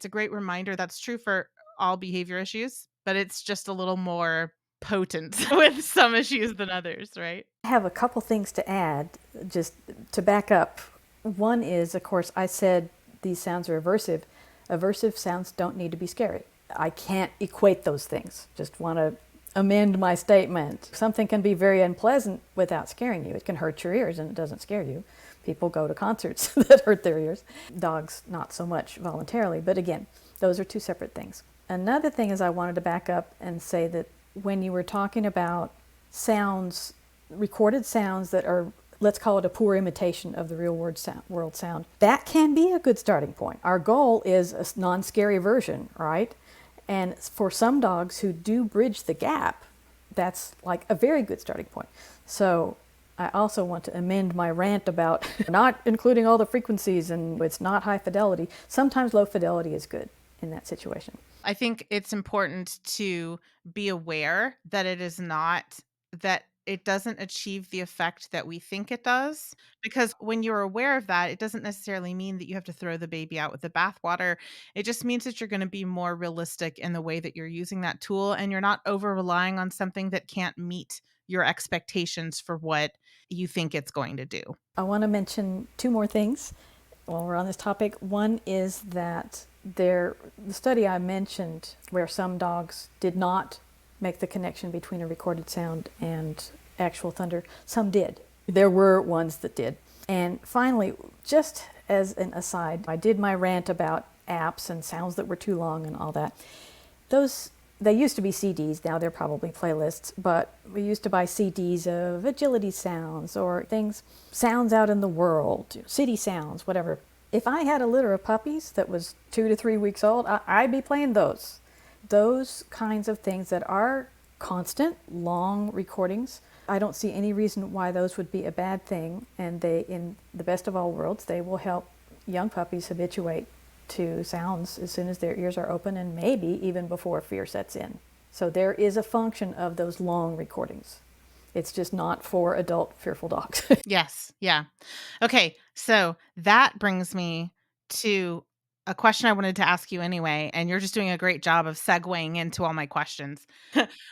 great reminder that's true for all behavior issues, but it's just a little more potent with some issues than others, right? I have a couple things to add just to back up. One is, of course, I said these sounds are aversive. Aversive sounds don't need to be scary. I can't equate those things. Just want to amend my statement. Something can be very unpleasant without scaring you. It can hurt your ears and it doesn't scare you. People go to concerts that hurt their ears. Dogs, not so much voluntarily, but again, those are two separate things. Another thing is I wanted to back up and say that when you were talking about sounds, recorded sounds that are, let's call it a poor imitation of the real world sound, that can be a good starting point. Our goal is a non-scary version, right? And for some dogs who do bridge the gap, that's like a very good starting point. So I also want to amend my rant about not including all the frequencies and it's not high fidelity. Sometimes low fidelity is good in that situation. I think it's important to be aware that it doesn't achieve the effect that we think it does. Because when you're aware of that, it doesn't necessarily mean that you have to throw the baby out with the bathwater. It just means that you're going to be more realistic in the way that you're using that tool and you're not over relying on something that can't meet your expectations for what you think it's going to do. I want to mention two more things while we're on this topic. One is that the study I mentioned where some dogs did not make the connection between a recorded sound and actual thunder, some did. There were ones that did. And finally, just as an aside, I did my rant about apps and sounds that were too long and all that. They used to be CDs, now they're probably playlists, but we used to buy CDs of agility sounds or sounds out in the world, city sounds, whatever. If I had a litter of puppies that was 2 to 3 weeks old, I'd be playing those. Those kinds of things that are constant, long recordings. I don't see any reason why those would be a bad thing. And in the best of all worlds, they will help young puppies habituate to sounds as soon as their ears are open and maybe even before fear sets in. So there is a function of those long recordings. It's just not for adult fearful dogs. Yes. Yeah. Okay. So that brings me to a question I wanted to ask you anyway. And you're just doing a great job of segueing into all my questions,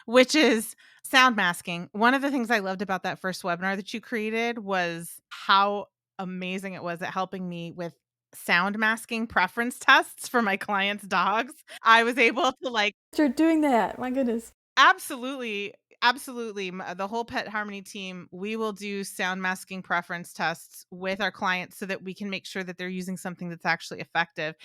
which is sound masking. One of the things I loved about that first webinar that you created was how amazing it was at helping me with sound masking preference tests for my clients' dogs. I was able to You're doing that. My goodness. absolutely, absolutely. The whole Pet Harmony team, we will do sound masking preference tests with our clients so that we can make sure that they're using something that's actually effective.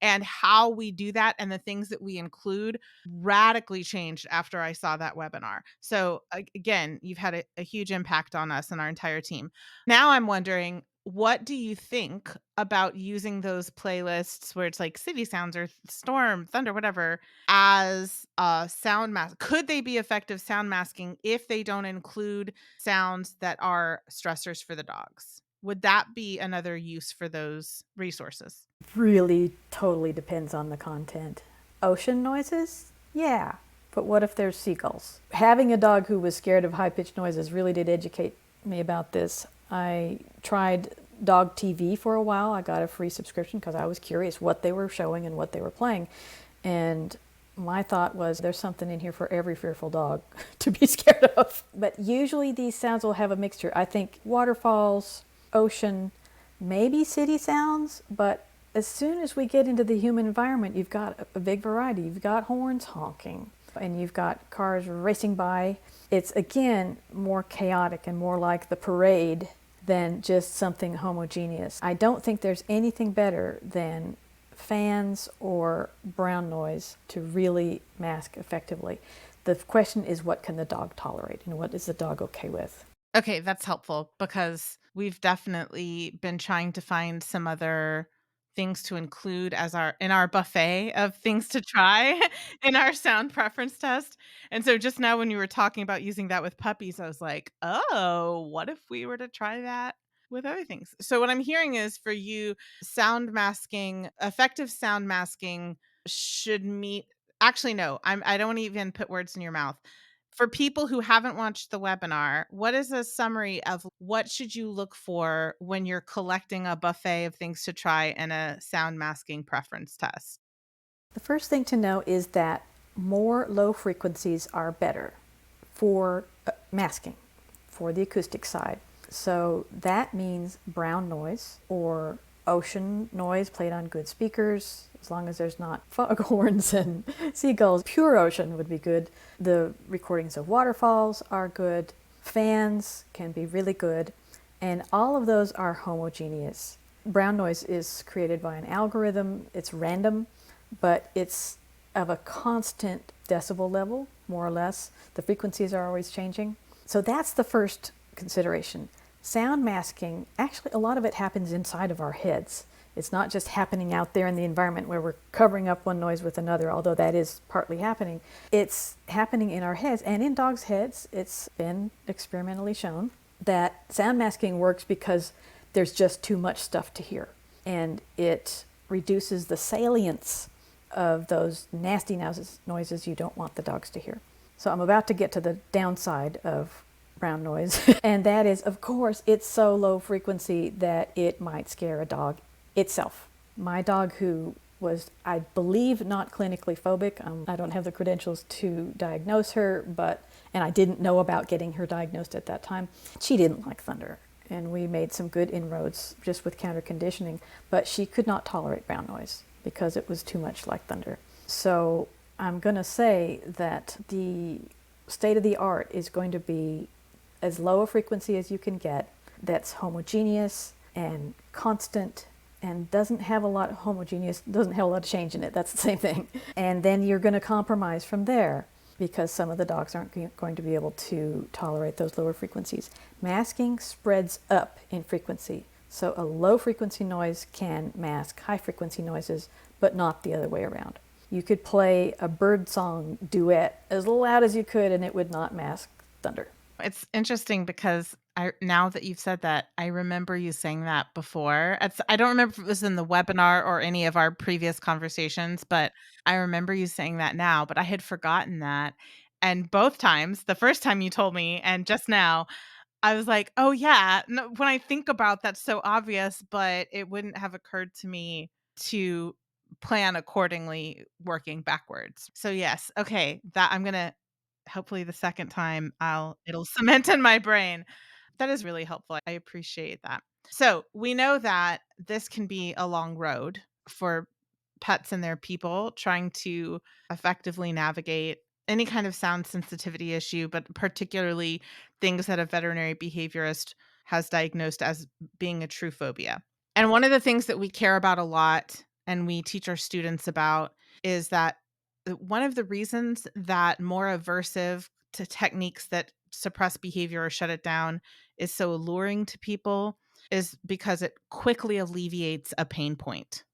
And how we do that and the things that we include radically changed after I saw that webinar. So, again, you've had a huge impact on us and our entire team. Now I'm wondering, what do you think about using those playlists where it's like city sounds or storm, thunder, whatever, as a sound mask? Could they be effective sound masking if they don't include sounds that are stressors for the dogs? Would that be another use for those resources? Really totally depends on the content. Ocean noises? Yeah. But what if there's seagulls? Having a dog who was scared of high-pitched noises really did educate me about this. I tried dog TV for a while. I got a free subscription because I was curious what they were showing and what they were playing. And my thought was there's something in here for every fearful dog to be scared of. But usually these sounds will have a mixture. I think waterfalls, ocean, maybe city sounds, but as soon as we get into the human environment, you've got a big variety. You've got horns honking, and you've got cars racing by. It's, again, more chaotic and more like the parade than just something homogeneous. I don't think there's anything better than fans or brown noise to really mask effectively. The question is, what can the dog tolerate and what is the dog okay with? Okay, that's helpful because we've definitely been trying to find some other things to include as our buffet of things to try in our sound preference test. And so just now when you were talking about using that with puppies, I was like, "Oh, what if we were to try that with other things?" So what I'm hearing is for you, sound masking, effective sound masking should meet actually no, I don't even put words in your mouth. For people who haven't watched the webinar, what is a summary of what should you look for when you're collecting a buffet of things to try in a sound masking preference test? The first thing to know is that more low frequencies are better for masking, for the acoustic side. So that means brown noise or ocean noise played on good speakers, as long as there's not foghorns and seagulls. Pure ocean would be good. The recordings of waterfalls are good. Fans can be really good. And all of those are homogeneous. Brown noise is created by an algorithm. It's random, but it's of a constant decibel level, more or less. The frequencies are always changing. So that's the first consideration. Sound masking, actually a lot of it happens inside of our heads. It's not just happening out there in the environment where we're covering up one noise with another, although that is partly happening. It's happening in our heads and in dogs' heads. It's been experimentally shown that sound masking works because there's just too much stuff to hear. And it reduces the salience of those nasty noises you don't want the dogs to hear. So I'm about to get to the downside of brown noise. And that is, of course, it's so low frequency that it might scare a dog itself. My dog, who was, I believe, not clinically phobic, I don't have the credentials to diagnose her, and I didn't know about getting her diagnosed at that time. She didn't like thunder. And we made some good inroads just with counterconditioning, but she could not tolerate brown noise because it was too much like thunder. So I'm going to say that the state of the art is going to be as low a frequency as you can get that's homogeneous and constant and doesn't have a lot of change in it. That's the same thing. And then you're going to compromise from there because some of the dogs aren't going to be able to tolerate those lower frequencies. Masking spreads up in frequency. So a low frequency noise can mask high frequency noises, but not the other way around. You could play a bird song duet as loud as you could and it would not mask thunder. It's interesting because now that you've said that, I remember you saying that before. I don't remember if it was in the webinar or any of our previous conversations, but I remember you saying that now, but I had forgotten that. And both times, the first time you told me and just now, I was like, "Oh, yeah." No, when I think about that's so obvious, but it wouldn't have occurred to me to plan accordingly working backwards. So, yes, okay, that I'm gonna hopefully the second time it'll cement in my brain. That is really helpful. I appreciate that. So, we know that this can be a long road for pets and their people trying to effectively navigate any kind of sound sensitivity issue, but particularly things that a veterinary behaviorist has diagnosed as being a true phobia. And one of the things that we care about a lot and we teach our students about is that one of the reasons that more aversive to techniques that suppress behavior or shut it down is so alluring to people is because it quickly alleviates a pain point.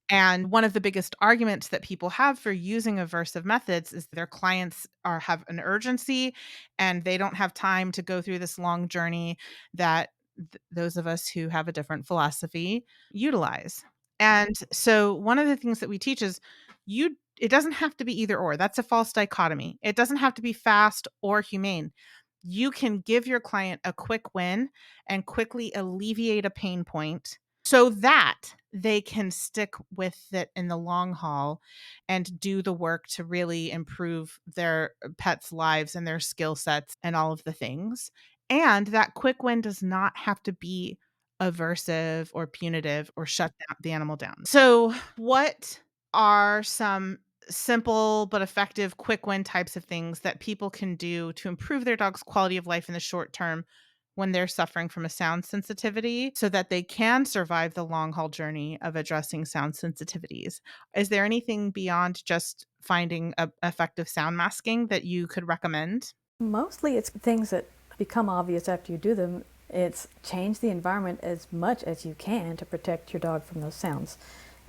And one of the biggest arguments that people have for using aversive methods is their clients have an urgency and they don't have time to go through this long journey that those of us who have a different philosophy utilize. And so one of the things that we teach is it doesn't have to be either or. That's a false dichotomy. It doesn't have to be fast or humane. You can give your client a quick win and quickly alleviate a pain point so that they can stick with it in the long haul and do the work to really improve their pets' lives and their skill sets and all of the things. And that quick win does not have to be aversive or punitive or the animal down. So, what are some simple but effective quick win types of things that people can do to improve their dog's quality of life in the short term when they're suffering from a sound sensitivity so that they can survive the long haul journey of addressing sound sensitivities? Is there anything beyond just finding effective sound masking that you could recommend? Mostly it's things that become obvious after you do them. It's change the environment as much as you can to protect your dog from those sounds.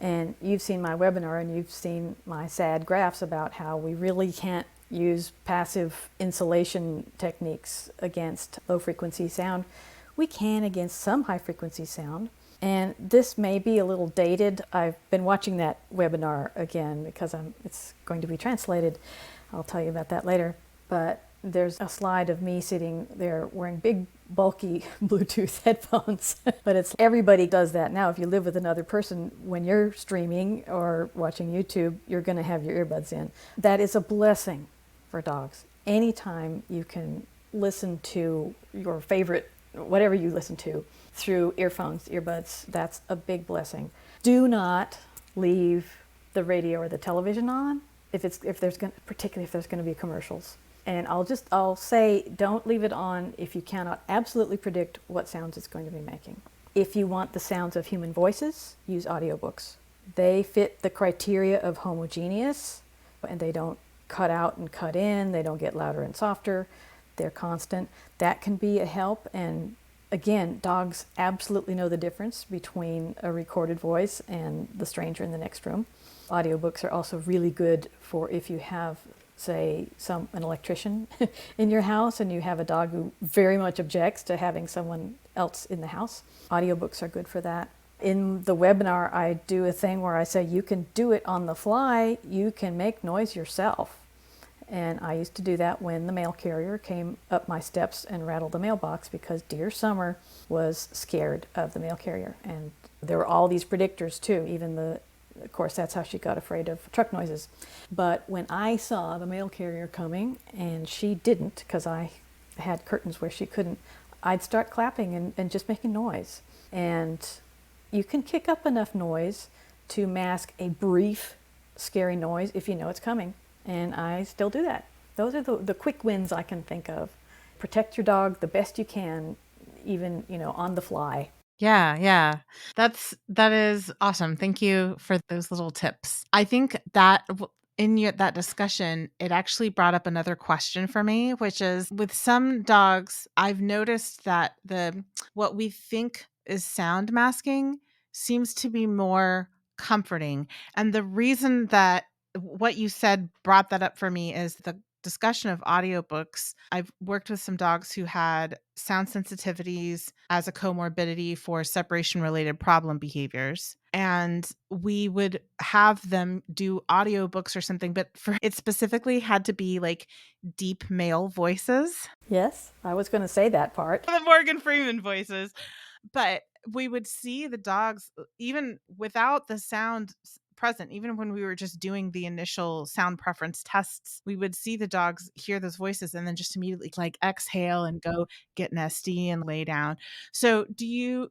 And you've seen my webinar and you've seen my sad graphs about how we really can't use passive insulation techniques against low frequency sound. We can against some high frequency sound. And this may be a little dated. I've been watching that webinar again because it's going to be translated. I'll tell you about that later. But there's a slide of me sitting there wearing big, bulky Bluetooth headphones. But everybody does that now. If you live with another person, when you're streaming or watching YouTube, you're going to have your earbuds in. That is a blessing for dogs. Anytime you can listen to your favorite, whatever you listen to, through earphones, earbuds, that's a big blessing. Do not leave the radio or the television on particularly if there's going to be commercials. And I'll say don't leave it on if you cannot absolutely predict what sounds it's going to be making. If you want the sounds of human voices, use audiobooks. They fit the criteria of homogeneous and they don't cut out and cut in, they don't get louder and softer, they're constant. That can be a help. And again, dogs absolutely know the difference between a recorded voice and the stranger in the next room. Audiobooks are also really good for if you have, say, an electrician in your house and you have a dog who very much objects to having someone else in the house. Audiobooks are good for that. In the webinar, I do a thing where I say you can do it on the fly, you can make noise yourself. And I used to do that when the mail carrier came up my steps and rattled the mailbox because dear Summer was scared of the mail carrier. And there were all these predictors too, of course, that's how she got afraid of truck noises. But when I saw the mail carrier coming, and she didn't, because I had curtains where she couldn't, I'd start clapping and just making noise. And you can kick up enough noise to mask a brief, scary noise if you know it's coming. And I still do that. Those are the quick wins I can think of. Protect your dog the best you can, even, on the fly. Yeah. That is awesome. Thank you for those little tips. I think that that discussion, it actually brought up another question for me, which is with some dogs, I've noticed that what we think is sound masking seems to be more comforting. And the reason that what you said brought that up for me is discussion of audiobooks, I've worked with some dogs who had sound sensitivities as a comorbidity for separation related problem behaviors. And we would have them do audiobooks or something, but for it specifically had to be like deep male voices. Yes, I was going to say that part. The Morgan Freeman voices. But we would see the dogs, even without the sound present, even when we were just doing the initial sound preference tests, we would see the dogs hear those voices and then just immediately like exhale and go get nesty and lay down. So do you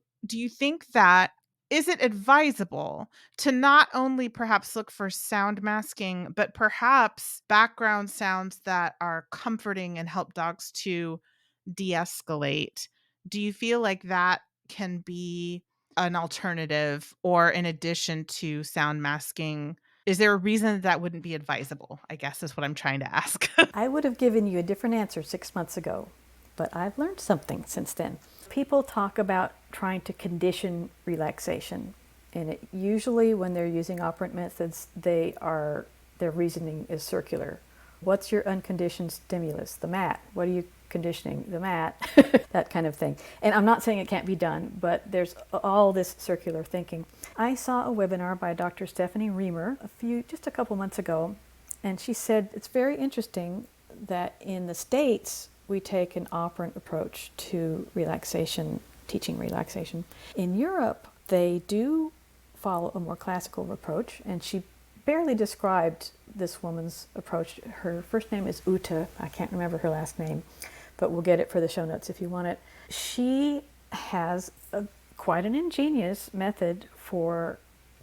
think that is it advisable to not only perhaps look for sound masking, but perhaps background sounds that are comforting and help dogs to de-escalate? Do you feel like that can be an alternative or in addition to sound masking? Is there a reason that wouldn't be advisable? I guess is what I'm trying to ask. I would have given you a different answer 6 months ago, but I've learned something since then. People talk about trying to condition relaxation, and usually when they're using operant methods, their reasoning is circular. What's your unconditioned stimulus? The mat. What are you conditioning? The mat. That kind of thing. And I'm not saying it can't be done, but there's all this circular thinking. I saw a webinar by Dr. Stephanie Reamer just a couple months ago, and she said it's very interesting that in the States we take an operant approach to relaxation, teaching relaxation. In Europe, they do follow a more classical approach, and she barely described this woman's approach. Her first name is Uta. I can't remember her last name, but we'll get it for the show notes if you want it. She has quite an ingenious method for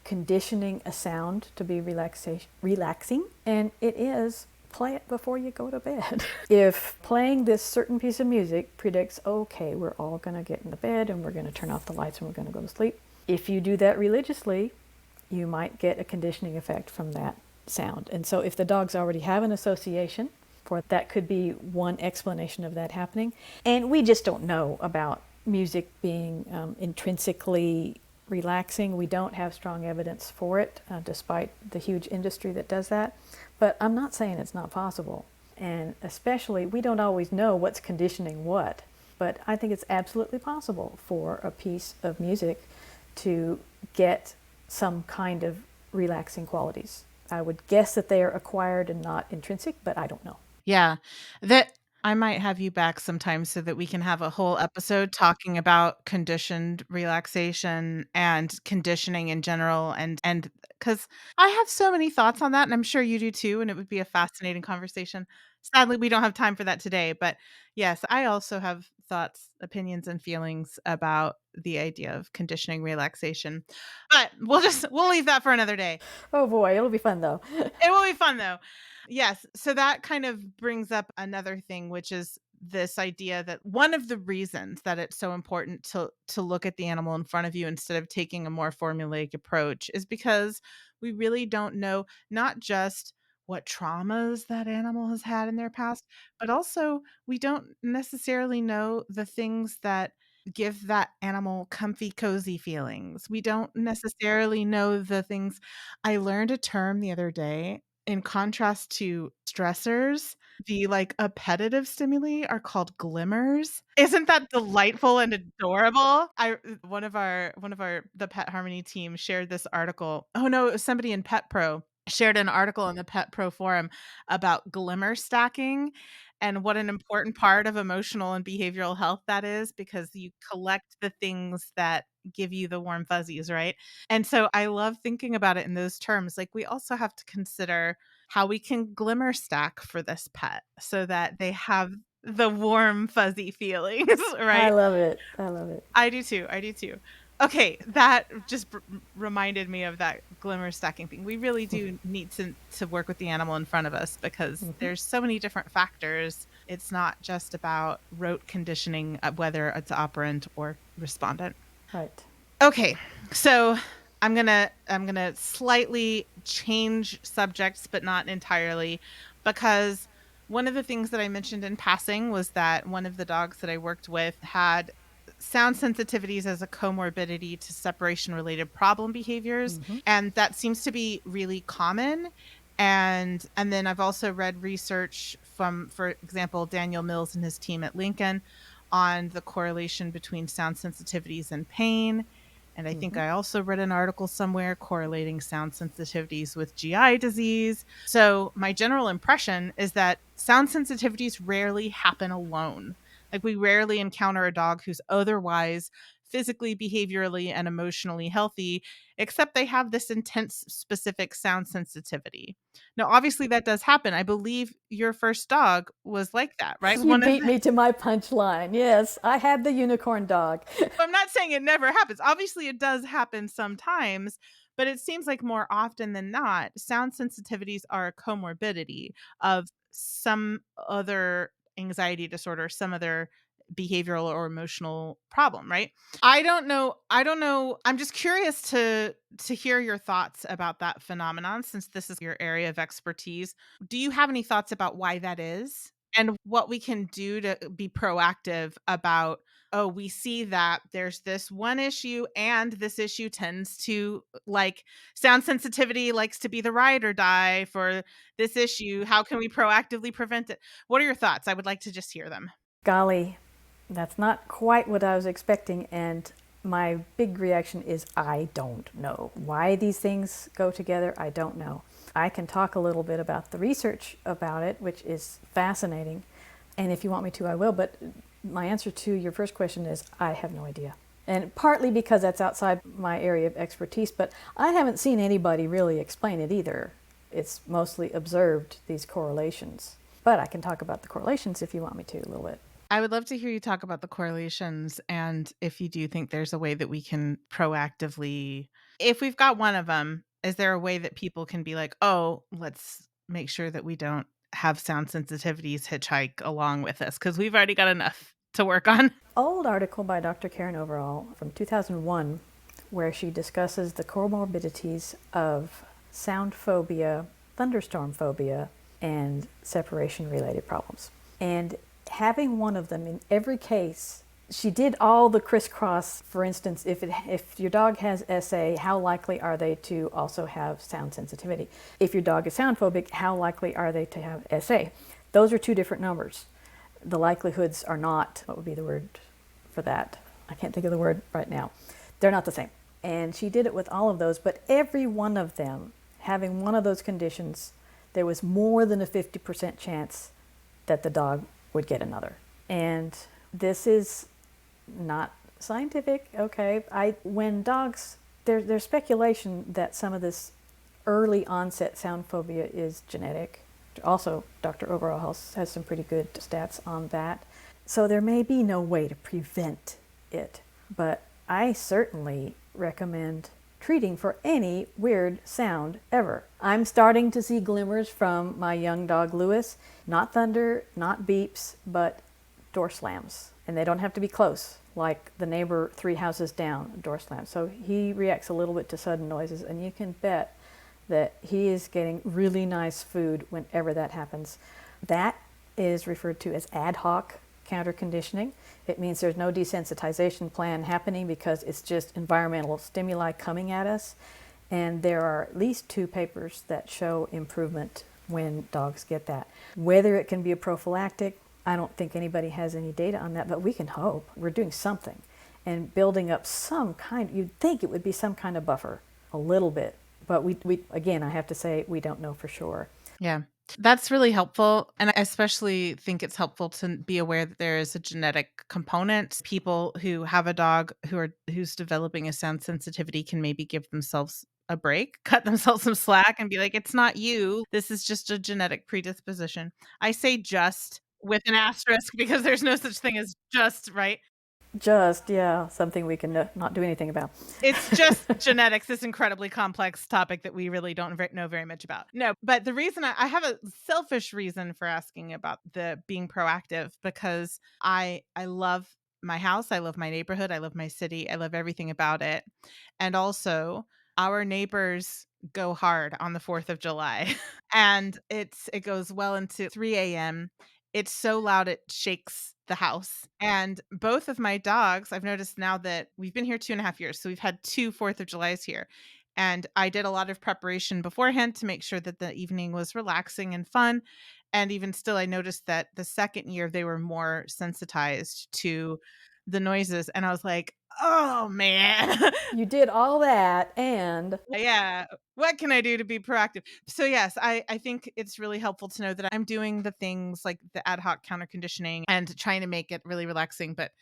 conditioning a sound to be relaxing, and it is play it before you go to bed. If playing this certain piece of music predicts, okay, we're all going to get in the bed and we're going to turn off the lights and we're going to go to sleep, if you do that religiously, you might get a conditioning effect from that sound. And so if the dogs already have an association for it, that could be one explanation of that happening. And we just don't know about music being intrinsically relaxing. We don't have strong evidence for it, despite the huge industry that does that. But I'm not saying it's not possible. And especially, we don't always know what's conditioning what. But I think it's absolutely possible for a piece of music to get some kind of relaxing qualities. I would guess that they are acquired and not intrinsic, but I don't know. Yeah. That I might have you back sometime so that we can have a whole episode talking about conditioned relaxation and conditioning in general and cuz I have so many thoughts on that and I'm sure you do too and it would be a fascinating conversation. Sadly, we don't have time for that today, but yes, I also have thoughts, opinions and feelings about the idea of conditioning relaxation. But we'll leave that for another day. Oh boy, it'll be fun though. It will be fun though. Yes. So that kind of brings up another thing, which is this idea that one of the reasons that it's so important to look at the animal in front of you instead of taking a more formulaic approach is because we really don't know not just what traumas that animal has had in their past, but also we don't necessarily know the things that give that animal comfy, cozy feelings. We don't necessarily know the things. I learned a term the other day. In contrast to stressors, the, like, appetitive stimuli are called glimmers. Isn't that delightful and adorable? One of our the Pet Harmony team shared this article. Oh, no, it was somebody in Pet Pro shared an article in the Pet Pro forum about glimmer stacking and what an important part of emotional and behavioral health that is because you collect the things that give you the warm fuzzies, right? And so I love thinking about it in those terms. Like we also have to consider how we can glimmer stack for this pet so that they have the warm fuzzy feelings, right? I love it. I love it. I do too. I do too. Okay, that just reminded me of that glimmer stacking thing. We really do need to work with the animal in front of us because there's so many different factors. It's not just about rote conditioning, whether it's operant or respondent. Right. Okay, so I'm gonna slightly change subjects, but not entirely, because one of the things that I mentioned in passing was that one of the dogs that I worked with had sound sensitivities as a comorbidity to separation related problem behaviors, and that seems to be really common. And then I've also read research from, for example, Daniel Mills and his team at Lincoln on the correlation between sound sensitivities and pain. And I think Hmm. I also read an article somewhere correlating sound sensitivities with GI disease. So, my general impression is that sound sensitivities rarely happen alone. Like, we rarely encounter a dog who's otherwise physically, behaviorally, and emotionally healthy, except they have this intense, specific sound sensitivity. Now, obviously, that does happen. I believe your first dog was like that, right? You One of beat me to my punchline. Yes, I had the unicorn dog. I'm not saying it never happens. Obviously, it does happen sometimes, but it seems like more often than not, sound sensitivities are a comorbidity of some other anxiety disorder, some other behavioral or emotional problem, right? I don't know. I'm just curious to hear your thoughts about that phenomenon since this is your area of expertise. Do you have any thoughts about why that is? And what we can do to be proactive about, oh, we see that there's this one issue and this issue tends to like sound sensitivity likes to be the ride or die for this issue. How can we proactively prevent it? What are your thoughts? I would like to just hear them. Golly, that's not quite what I was expecting. And my big reaction is I don't know. Why these things go together, I don't know. I can talk a little bit about the research about it, which is fascinating. And if you want me to, I will. But my answer to your first question is I have no idea. And partly because that's outside my area of expertise, but I haven't seen anybody really explain it either. It's mostly observed, these correlations. But I can talk about the correlations if you want me to a little bit. I would love to hear you talk about the correlations and if you do think there's a way that we can proactively, if we've got one of them, is there a way that people can be like, oh, let's make sure that we don't have sound sensitivities hitchhike along with us because we've already got enough to work on? Old article by Dr. Karen Overall from 2001 where she discusses the comorbidities of sound phobia, thunderstorm phobia, and separation related problems. And having one of them in every case, she did all the crisscross. For instance, if your dog has SA, how likely are they to also have sound sensitivity? If your dog is sound phobic, how likely are they to have SA? Those are two different numbers. The likelihoods are not, what would be the word for that? I can't think of the word right now. They're not the same. And she did it with all of those, but every one of them, having one of those conditions, there was more than a 50% chance that the dog would get another. And this is not scientific, okay? When dogs, there's speculation that some of this early onset sound phobia is genetic. Also, Dr. Overall has some pretty good stats on that. So there may be no way to prevent it, but I certainly recommend treating for any weird sound ever. I'm starting to see glimmers from my young dog Lewis. Not thunder, not beeps, but door slams. And they don't have to be close, like the neighbor 3 houses down door slam. So he reacts a little bit to sudden noises, and you can bet that he is getting really nice food whenever that happens. That is referred to as ad hoc counterconditioning. It means there's no desensitization plan happening because it's just environmental stimuli coming at us. And there are at least 2 papers that show improvement when dogs get that. Whether it can be a prophylactic, I don't think anybody has any data on that, but we can hope. We're doing something and building up some kind, you'd think it would be some kind of buffer, a little bit. But we again, I have to say, we don't know for sure. Yeah. That's really helpful. And I especially think it's helpful to be aware that there is a genetic component. People who have a dog who's developing a sound sensitivity can maybe give themselves a break, cut themselves some slack and be like, it's not you. This is just a genetic predisposition. I say just with an asterisk because there's no such thing as just, right? Just, yeah, something we can not do anything about. It's just genetics, this incredibly complex topic that we really don't know very much about. No, but the reason I have a selfish reason for asking about the being proactive because I love my house, I love my neighborhood, I love my city, I love everything about it. And also, our neighbors go hard on the 4th of July. And it goes well into 3 a.m. It's so loud it shakes the house. And both of my dogs, I've noticed now that we've been here 2.5 years. So we've had 2 4th of Julys here. And I did a lot of preparation beforehand to make sure that the evening was relaxing and fun. And even still, I noticed that the second year they were more sensitized to the noises. And I was like, oh man. You did all that and Yeah. What can I do to be proactive? So yes, I think it's really helpful to know that I'm doing the things like the ad hoc counter conditioning and trying to make it really relaxing, but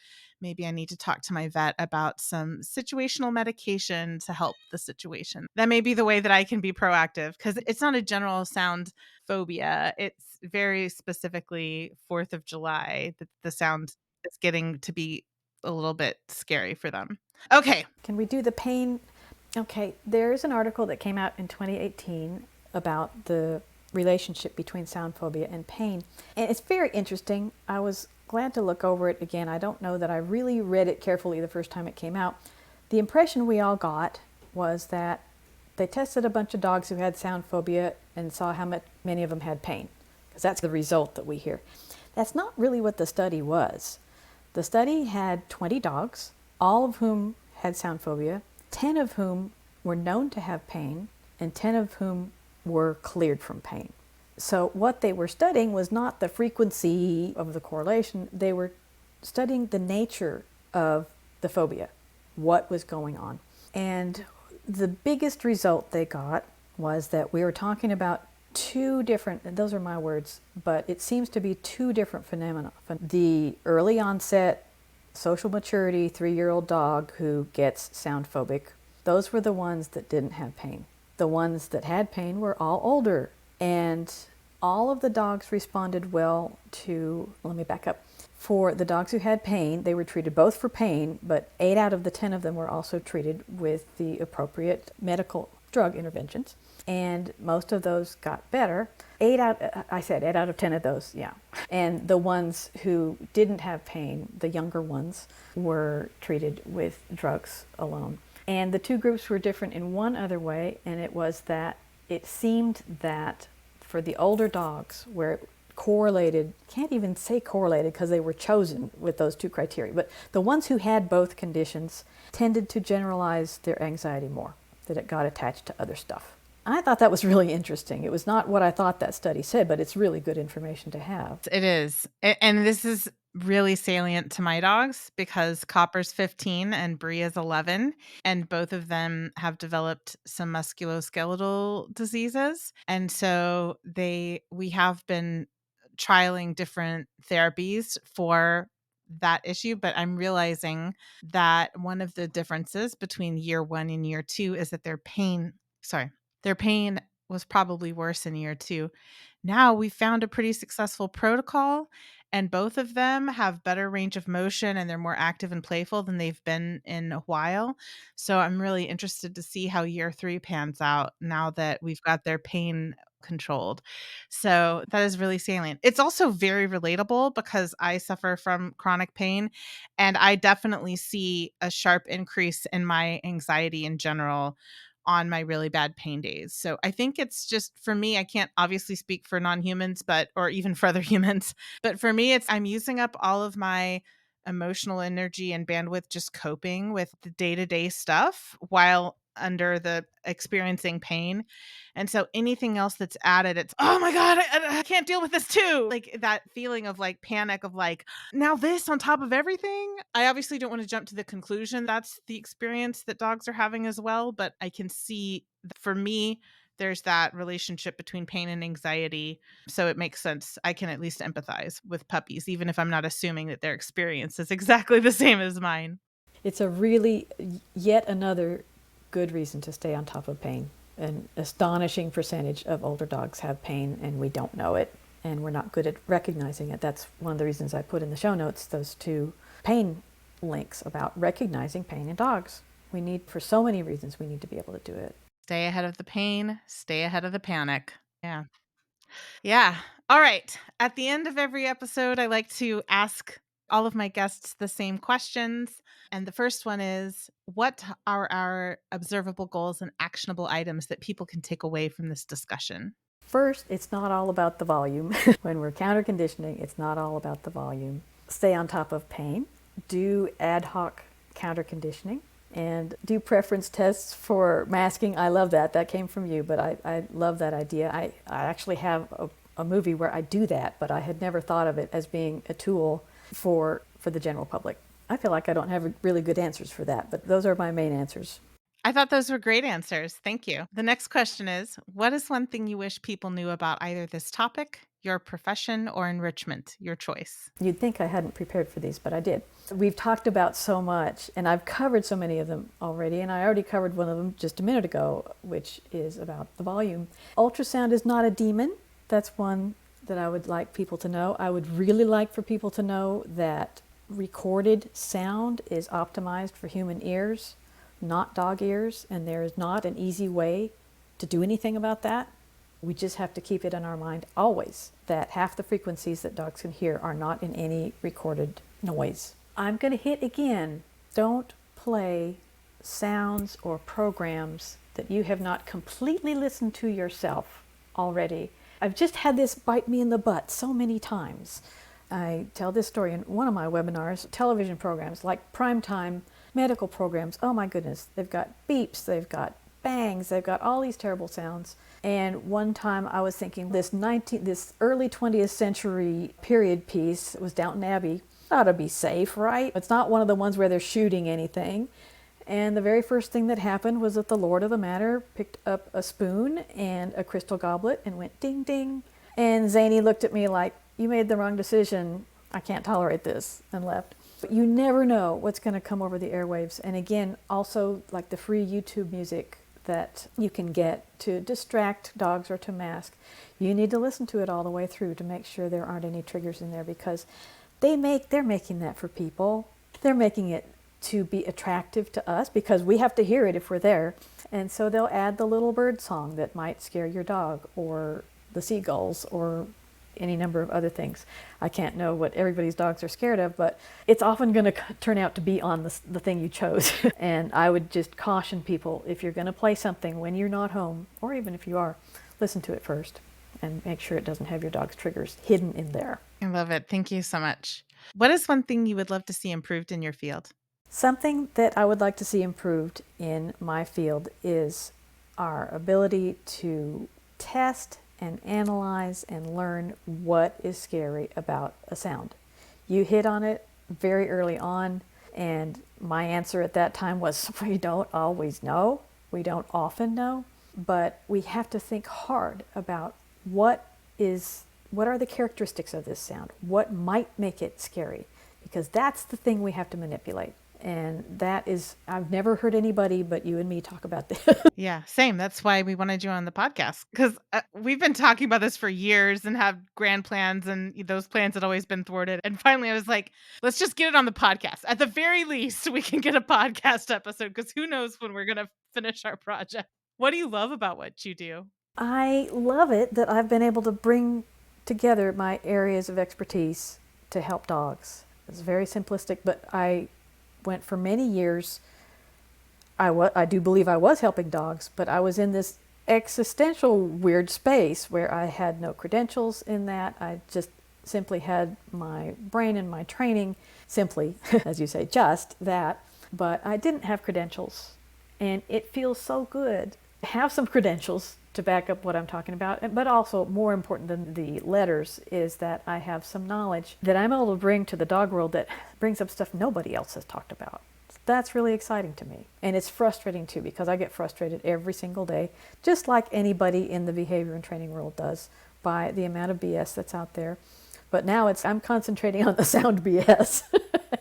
maybe I need to talk to my vet about some situational medication to help the situation. That may be the way that I can be proactive, because it's not a general sound phobia. It's very specifically 4th of July that the sound is getting to be a little bit scary for them. Okay. can we do the pain? Okay, there's an article that came out in 2018 about the relationship between sound phobia and pain. And it's very interesting. I was glad to look over it again. I don't know that I really read it carefully the first time it came out. The impression we all got was that they tested a bunch of dogs who had sound phobia and saw how many of them had pain, because that's the result that we hear. That's not really what the study was. The study had 20 dogs, all of whom had sound phobia, 10 of whom were known to have pain, and 10 of whom were cleared from pain. So what they were studying was not the frequency of the correlation, they were studying the nature of the phobia, what was going on. And the biggest result they got was that we were talking about two different, and those are my words, but it seems to be two different phenomena. The early onset social maturity 3-year-old dog who gets sound phobic, those were the ones that didn't have pain. The ones that had pain were all older, and all of the dogs responded well to, let me back up. For the dogs who had pain, they were treated both for pain, but 8 out of the 10 of them were also treated with the appropriate medical drug interventions. And most of those got better. 8 out of 10 of those, yeah. And the ones who didn't have pain, the younger ones, were treated with drugs alone. And the two groups were different in one other way, and it was that it seemed that for the older dogs, where it correlated, can't even say correlated because they were chosen with those two criteria, but the ones who had both conditions tended to generalize their anxiety more, that it got attached to other stuff. I thought that was really interesting. It was not what I thought that study said, but it's really good information to have. It is. And this is really salient to my dogs because Copper's 15 and Bree is 11. And both of them have developed some musculoskeletal diseases. And so we have been trialing different therapies for that issue. But I'm realizing that one of the differences between year 1 and year 2 is that their pain was probably worse in year 2. Now we found a pretty successful protocol, and both of them have better range of motion and they're more active and playful than they've been in a while. So I'm really interested to see how year 3 pans out now that we've got their pain controlled. So that is really salient. It's also very relatable because I suffer from chronic pain, and I definitely see a sharp increase in my anxiety in general on my really bad pain days. So I think it's just, for me, I can't obviously speak for non-humans, or even for other humans, but for me, I'm using up all of my emotional energy and bandwidth just coping with the day-to-day stuff while under the experiencing pain. And so anything else that's added, it's, oh my God, I can't deal with this too. Like that feeling of like panic of like, now this on top of everything. I obviously don't want to jump to the conclusion that's the experience that dogs are having as well, but I can see for me, there's that relationship between pain and anxiety. So it makes sense. I can at least empathize with puppies, even if I'm not assuming that their experience is exactly the same as mine. It's a really, yet another good reason to stay on top of pain. An astonishing percentage of older dogs have pain and we don't know it, and we're not good at recognizing it. That's one of the reasons I put in the show notes those 2 pain links about recognizing pain in dogs. We need, for so many reasons, we need to be able to do it. Stay ahead of the pain, stay ahead of the panic. Yeah. Yeah. All right. At the end of every episode, I like to ask all of my guests the same questions. And the first one is, what are our observable goals and actionable items that people can take away from this discussion? First, it's not all about the volume. When we're counter conditioning, it's not all about the volume. Stay on top of pain. Do ad hoc counter conditioning. And do preference tests for masking. I love that. That came from you, but I love that idea. I actually have a movie where I do that, but I had never thought of it as being a tool for the general public. I feel like I don't have really good answers for that, but those are my main answers. I thought those were great answers. Thank you. The next question is, what is one thing you wish people knew about either this topic, your profession, or enrichment? Your choice. You'd think I hadn't prepared for these, but I did. We've talked about so much, and I've covered so many of them already, and I already covered one of them just a minute ago, which is about the volume. Ultrasound is not a demon. That's one that I would like people to know. I would really like for people to know that recorded sound is optimized for human ears, not dog ears, and there is not an easy way to do anything about that. We just have to keep it in our mind always that half the frequencies that dogs can hear are not in any recorded noise. I'm going to hit again. Don't play sounds or programs that you have not completely listened to yourself already. I've just had this bite me in the butt so many times. I tell this story in one of my webinars. Television programs like primetime medical programs, oh my goodness, they've got beeps, they've got bangs, they've got all these terrible sounds. And one time I was thinking this early 20th century period piece, it was Downton Abbey, ought to be safe, right? It's not one of the ones where they're shooting anything. And the very first thing that happened was that the lord of the manor picked up a spoon and a crystal goblet and went ding ding. And Zany looked at me like, you made the wrong decision. I can't tolerate this, and left. But you never know what's going to come over the airwaves. And again, also like the free YouTube music that you can get to distract dogs or to mask, you need to listen to it all the way through to make sure there aren't any triggers in there, because they're making that for people. They're making it to be attractive to us because we have to hear it if we're there. And so they'll add the little bird song that might scare your dog, or the seagulls, or any number of other things. I can't know what everybody's dogs are scared of, but it's often going to turn out to be on the thing you chose. And I would just caution people, if you're going to play something when you're not home, or even if you are, listen to it first and make sure it doesn't have your dog's triggers hidden in there. I love it. Thank you so much. What is one thing you would love to see improved in your field? Something that I would like to see improved in my field is our ability to test and analyze and learn what is scary about a sound. You hit on it very early on, and my answer at that time was, we don't always know, we don't often know, but we have to think hard about what are the characteristics of this sound, what might make it scary, because that's the thing we have to manipulate. And that is, I've never heard anybody but you and me talk about this. Yeah, same. That's why we wanted you on the podcast, because we've been talking about this for years and have grand plans, and those plans had always been thwarted. And finally I was like, let's just get it on the podcast. At the very least, we can get a podcast episode, because who knows when we're going to finish our project. What do you love about what you do? I love it that I've been able to bring together my areas of expertise to help dogs. It's very simplistic, but I went for many years. I do believe I was helping dogs, but I was in this existential weird space where I had no credentials in that. I just simply had my brain and my training, simply, as you say, just that. But I didn't have credentials. And it feels so good to have some credentials to back up what I'm talking about. But also, more important than the letters, is that I have some knowledge that I'm able to bring to the dog world that brings up stuff nobody else has talked about. That's really exciting to me. And it's frustrating too, because I get frustrated every single day, just like anybody in the behavior and training world does, by the amount of BS that's out there. But now I'm concentrating on the sound BS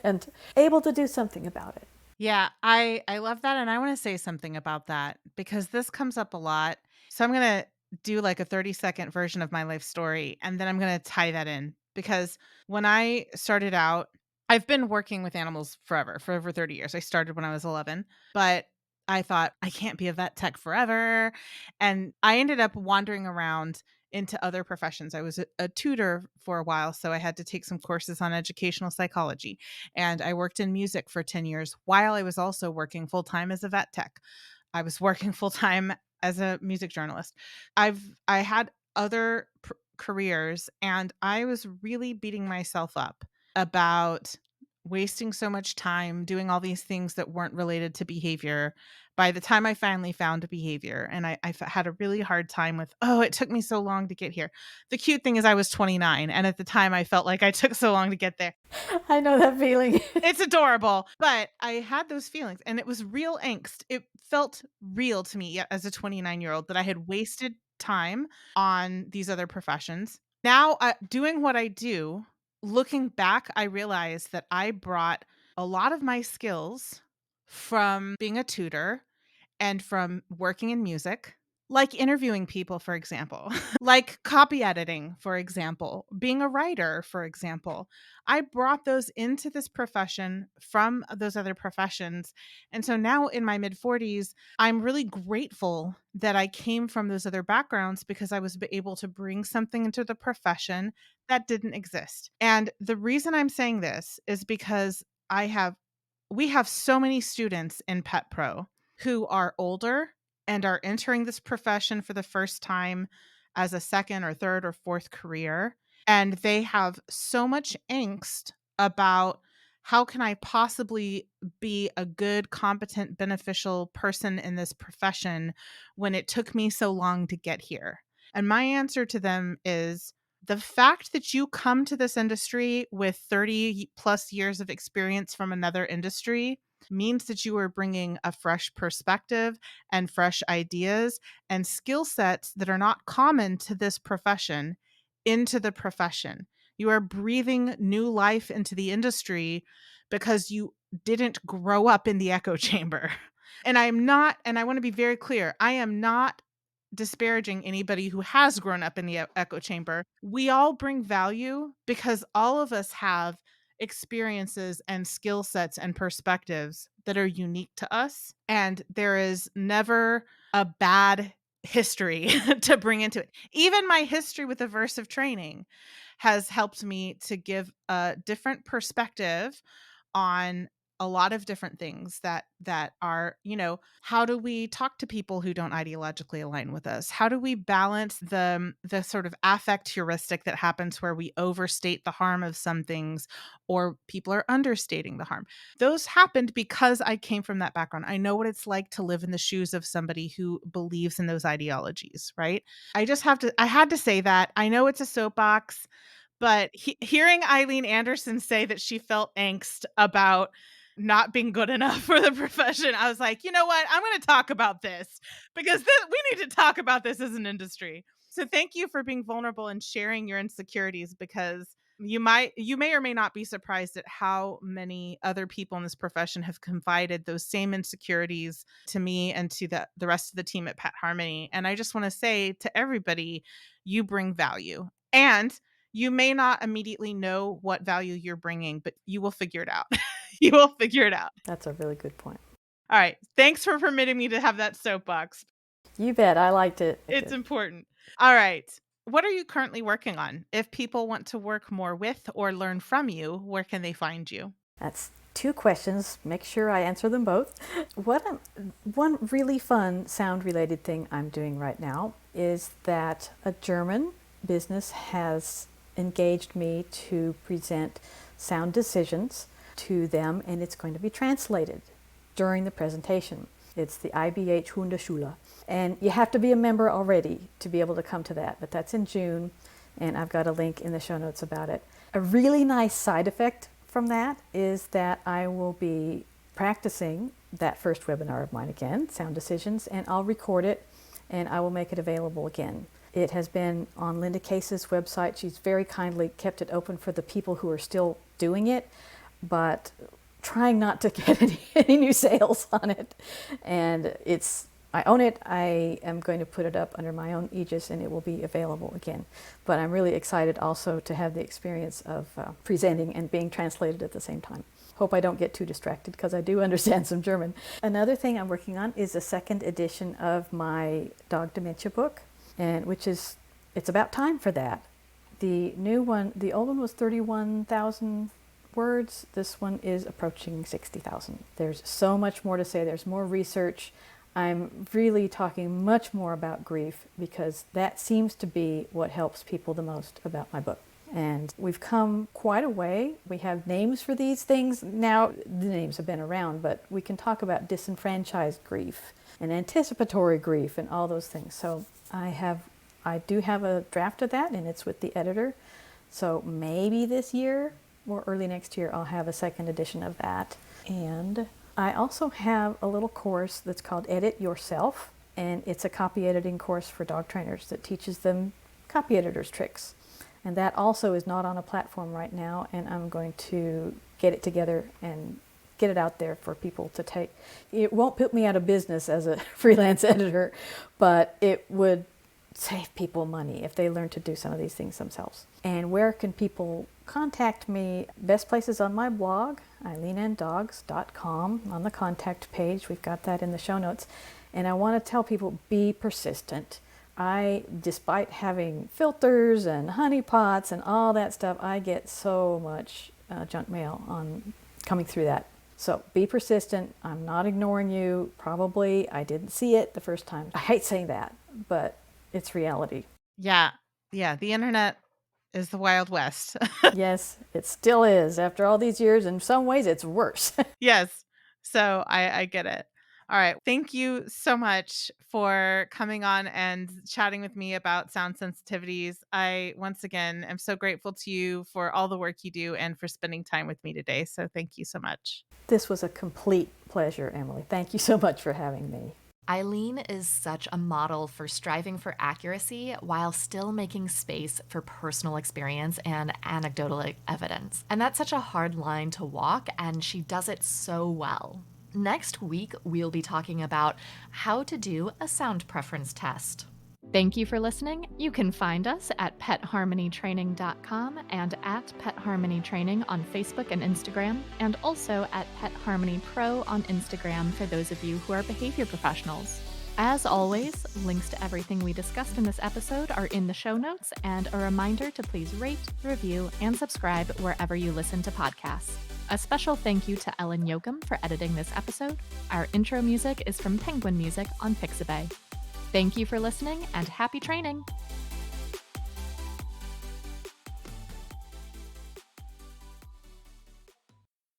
and able to do something about it. Yeah, I love that. And I want to say something about that, because this comes up a lot. So I'm going to do like a 30-second version of my life story, and then I'm going to tie that in, because when I started out, I've been working with animals forever, for over 30 years. I started when I was 11, but I thought I can't be a vet tech forever. And I ended up wandering around into other professions. I was a tutor for a while, so I had to take some courses on educational psychology. And I worked in music for 10 years while I was also working full time as a vet tech. I was working full time as a music journalist. I had other careers, and I was really beating myself up about wasting so much time doing all these things that weren't related to behavior. By the time I finally found a behavior, and had a really hard time with, oh, it took me so long to get here. The cute thing is I was 29, and at the time I felt like I took so long to get there. I know that feeling. It's adorable, but I had those feelings, and it was real angst. It felt real to me as a 29-year-old that I had wasted time on these other professions. Now, doing what I do, looking back, I realized that I brought a lot of my skills from being a tutor and from working in music, like interviewing people, for example, like copy editing, for example, being a writer, for example. I brought those into this profession from those other professions. And so now in my mid 40s, I'm really grateful that I came from those other backgrounds because I was able to bring something into the profession that didn't exist. And the reason I'm saying this is because we have so many students in Pet Pro who are older and are entering this profession for the first time as a second or third or fourth career. And they have so much angst about, how can I possibly be a good, competent, beneficial person in this profession when it took me so long to get here? And my answer to them is, the fact that you come to this industry with 30 plus years of experience from another industry means that you are bringing a fresh perspective and fresh ideas and skill sets that are not common to this profession into the profession. You are breathing new life into the industry because you didn't grow up in the echo chamber. And I want to be very clear, I am not disparaging anybody who has grown up in the echo chamber. We all bring value because all of us have experiences and skill sets and perspectives that are unique to us. And there is never a bad history to bring into it. Even my history with aversive training has helped me to give a different perspective on a lot of different things that are, how do we talk to people who don't ideologically align with us? How do we balance the sort of affect heuristic that happens where we overstate the harm of some things or people are understating the harm? Those happened because I came from that background. I know what it's like to live in the shoes of somebody who believes in those ideologies, right? I had to say that. I know it's a soapbox, but hearing Eileen Anderson say that she felt angst about not being good enough for the profession, I was like, you know what? I'm going to talk about this because we need to talk about this as an industry. So thank you for being vulnerable and sharing your insecurities, because you may or may not be surprised at how many other people in this profession have confided those same insecurities to me and to the rest of the team at Pet Harmony. And I just want to say to everybody, you bring value. And you may not immediately know what value you're bringing, but you will figure it out. You will figure it out. That's a really good point. All right. Thanks for permitting me to have that soapbox. You bet. I liked it. It's important. All right. What are you currently working on? If people want to work more with or learn from you, where can they find you? That's 2 questions. Make sure I answer them both. One really fun sound-related thing I'm doing right now is that a German business has engaged me to present sound decisions to them, and it's going to be translated during the presentation. It's the IBH Hundeschule. And you have to be a member already to be able to come to that, but that's in June, and I've got a link in the show notes about it. A really nice side effect from that is that I will be practicing that first webinar of mine again, sound decisions, and I'll record it and I will make it available again. It has been on Linda Case's website. She's very kindly kept it open for the people who are still doing it, but trying not to get any new sales on it. And I own it. I am going to put it up under my own aegis, and it will be available again. But I'm really excited also to have the experience of presenting and being translated at the same time. Hope I don't get too distracted because I do understand some German. Another thing I'm working on is a second edition of my dog dementia book, and it's about time for that. The new one, the old one was 31,000 words. This one is approaching 60,000. There's so much more to say. There's more research. I'm really talking much more about grief because that seems to be what helps people the most about my book. And we've come quite a way. We have names for these things. Now, the names have been around, but we can talk about disenfranchised grief and anticipatory grief and all those things. So I do have a draft of that, and it's with the editor. So maybe this year or early next year, I'll have a second edition of that. And I also have a little course that's called Edit Yourself, and it's a copy editing course for dog trainers that teaches them copy editor's tricks. And that also is not on a platform right now, and I'm going to get it together and get it out there for people to take. It won't put me out of business as a freelance editor, but it would save people money if they learn to do some of these things themselves. And where can people contact me? Best places on my blog, eileenanddogs.com, on the contact page. We've got that in the show notes. And I want to tell people, be persistent. Despite having filters and honeypots and all that stuff, I get so much junk mail on coming through that. So be persistent. I'm not ignoring you. Probably I didn't see it the first time. I hate saying that, but it's reality. Yeah. The internet is the Wild West. Yes, it still is. After all these years, in some ways, it's worse. Yes. So I get it. All right. Thank you so much for coming on and chatting with me about sound sensitivities. I, once again, am so grateful to you for all the work you do and for spending time with me today. So thank you so much. This was a complete pleasure, Emily. Thank you so much for having me. Eileen is such a model for striving for accuracy while still making space for personal experience and anecdotal evidence. And that's such a hard line to walk, and she does it so well. Next week, we'll be talking about how to do a sound preference test. Thank you for listening. You can find us at petharmonytraining.com and at Pet Harmony Training on Facebook and Instagram, and also at Pet Harmony Pro on Instagram for those of you who are behavior professionals. As always, links to everything we discussed in this episode are in the show notes, and a reminder to please rate, review, and subscribe wherever you listen to podcasts. A special thank you to Ellen Yoakum for editing this episode. Our intro music is from Penguin Music on Pixabay. Thank you for listening, and happy training!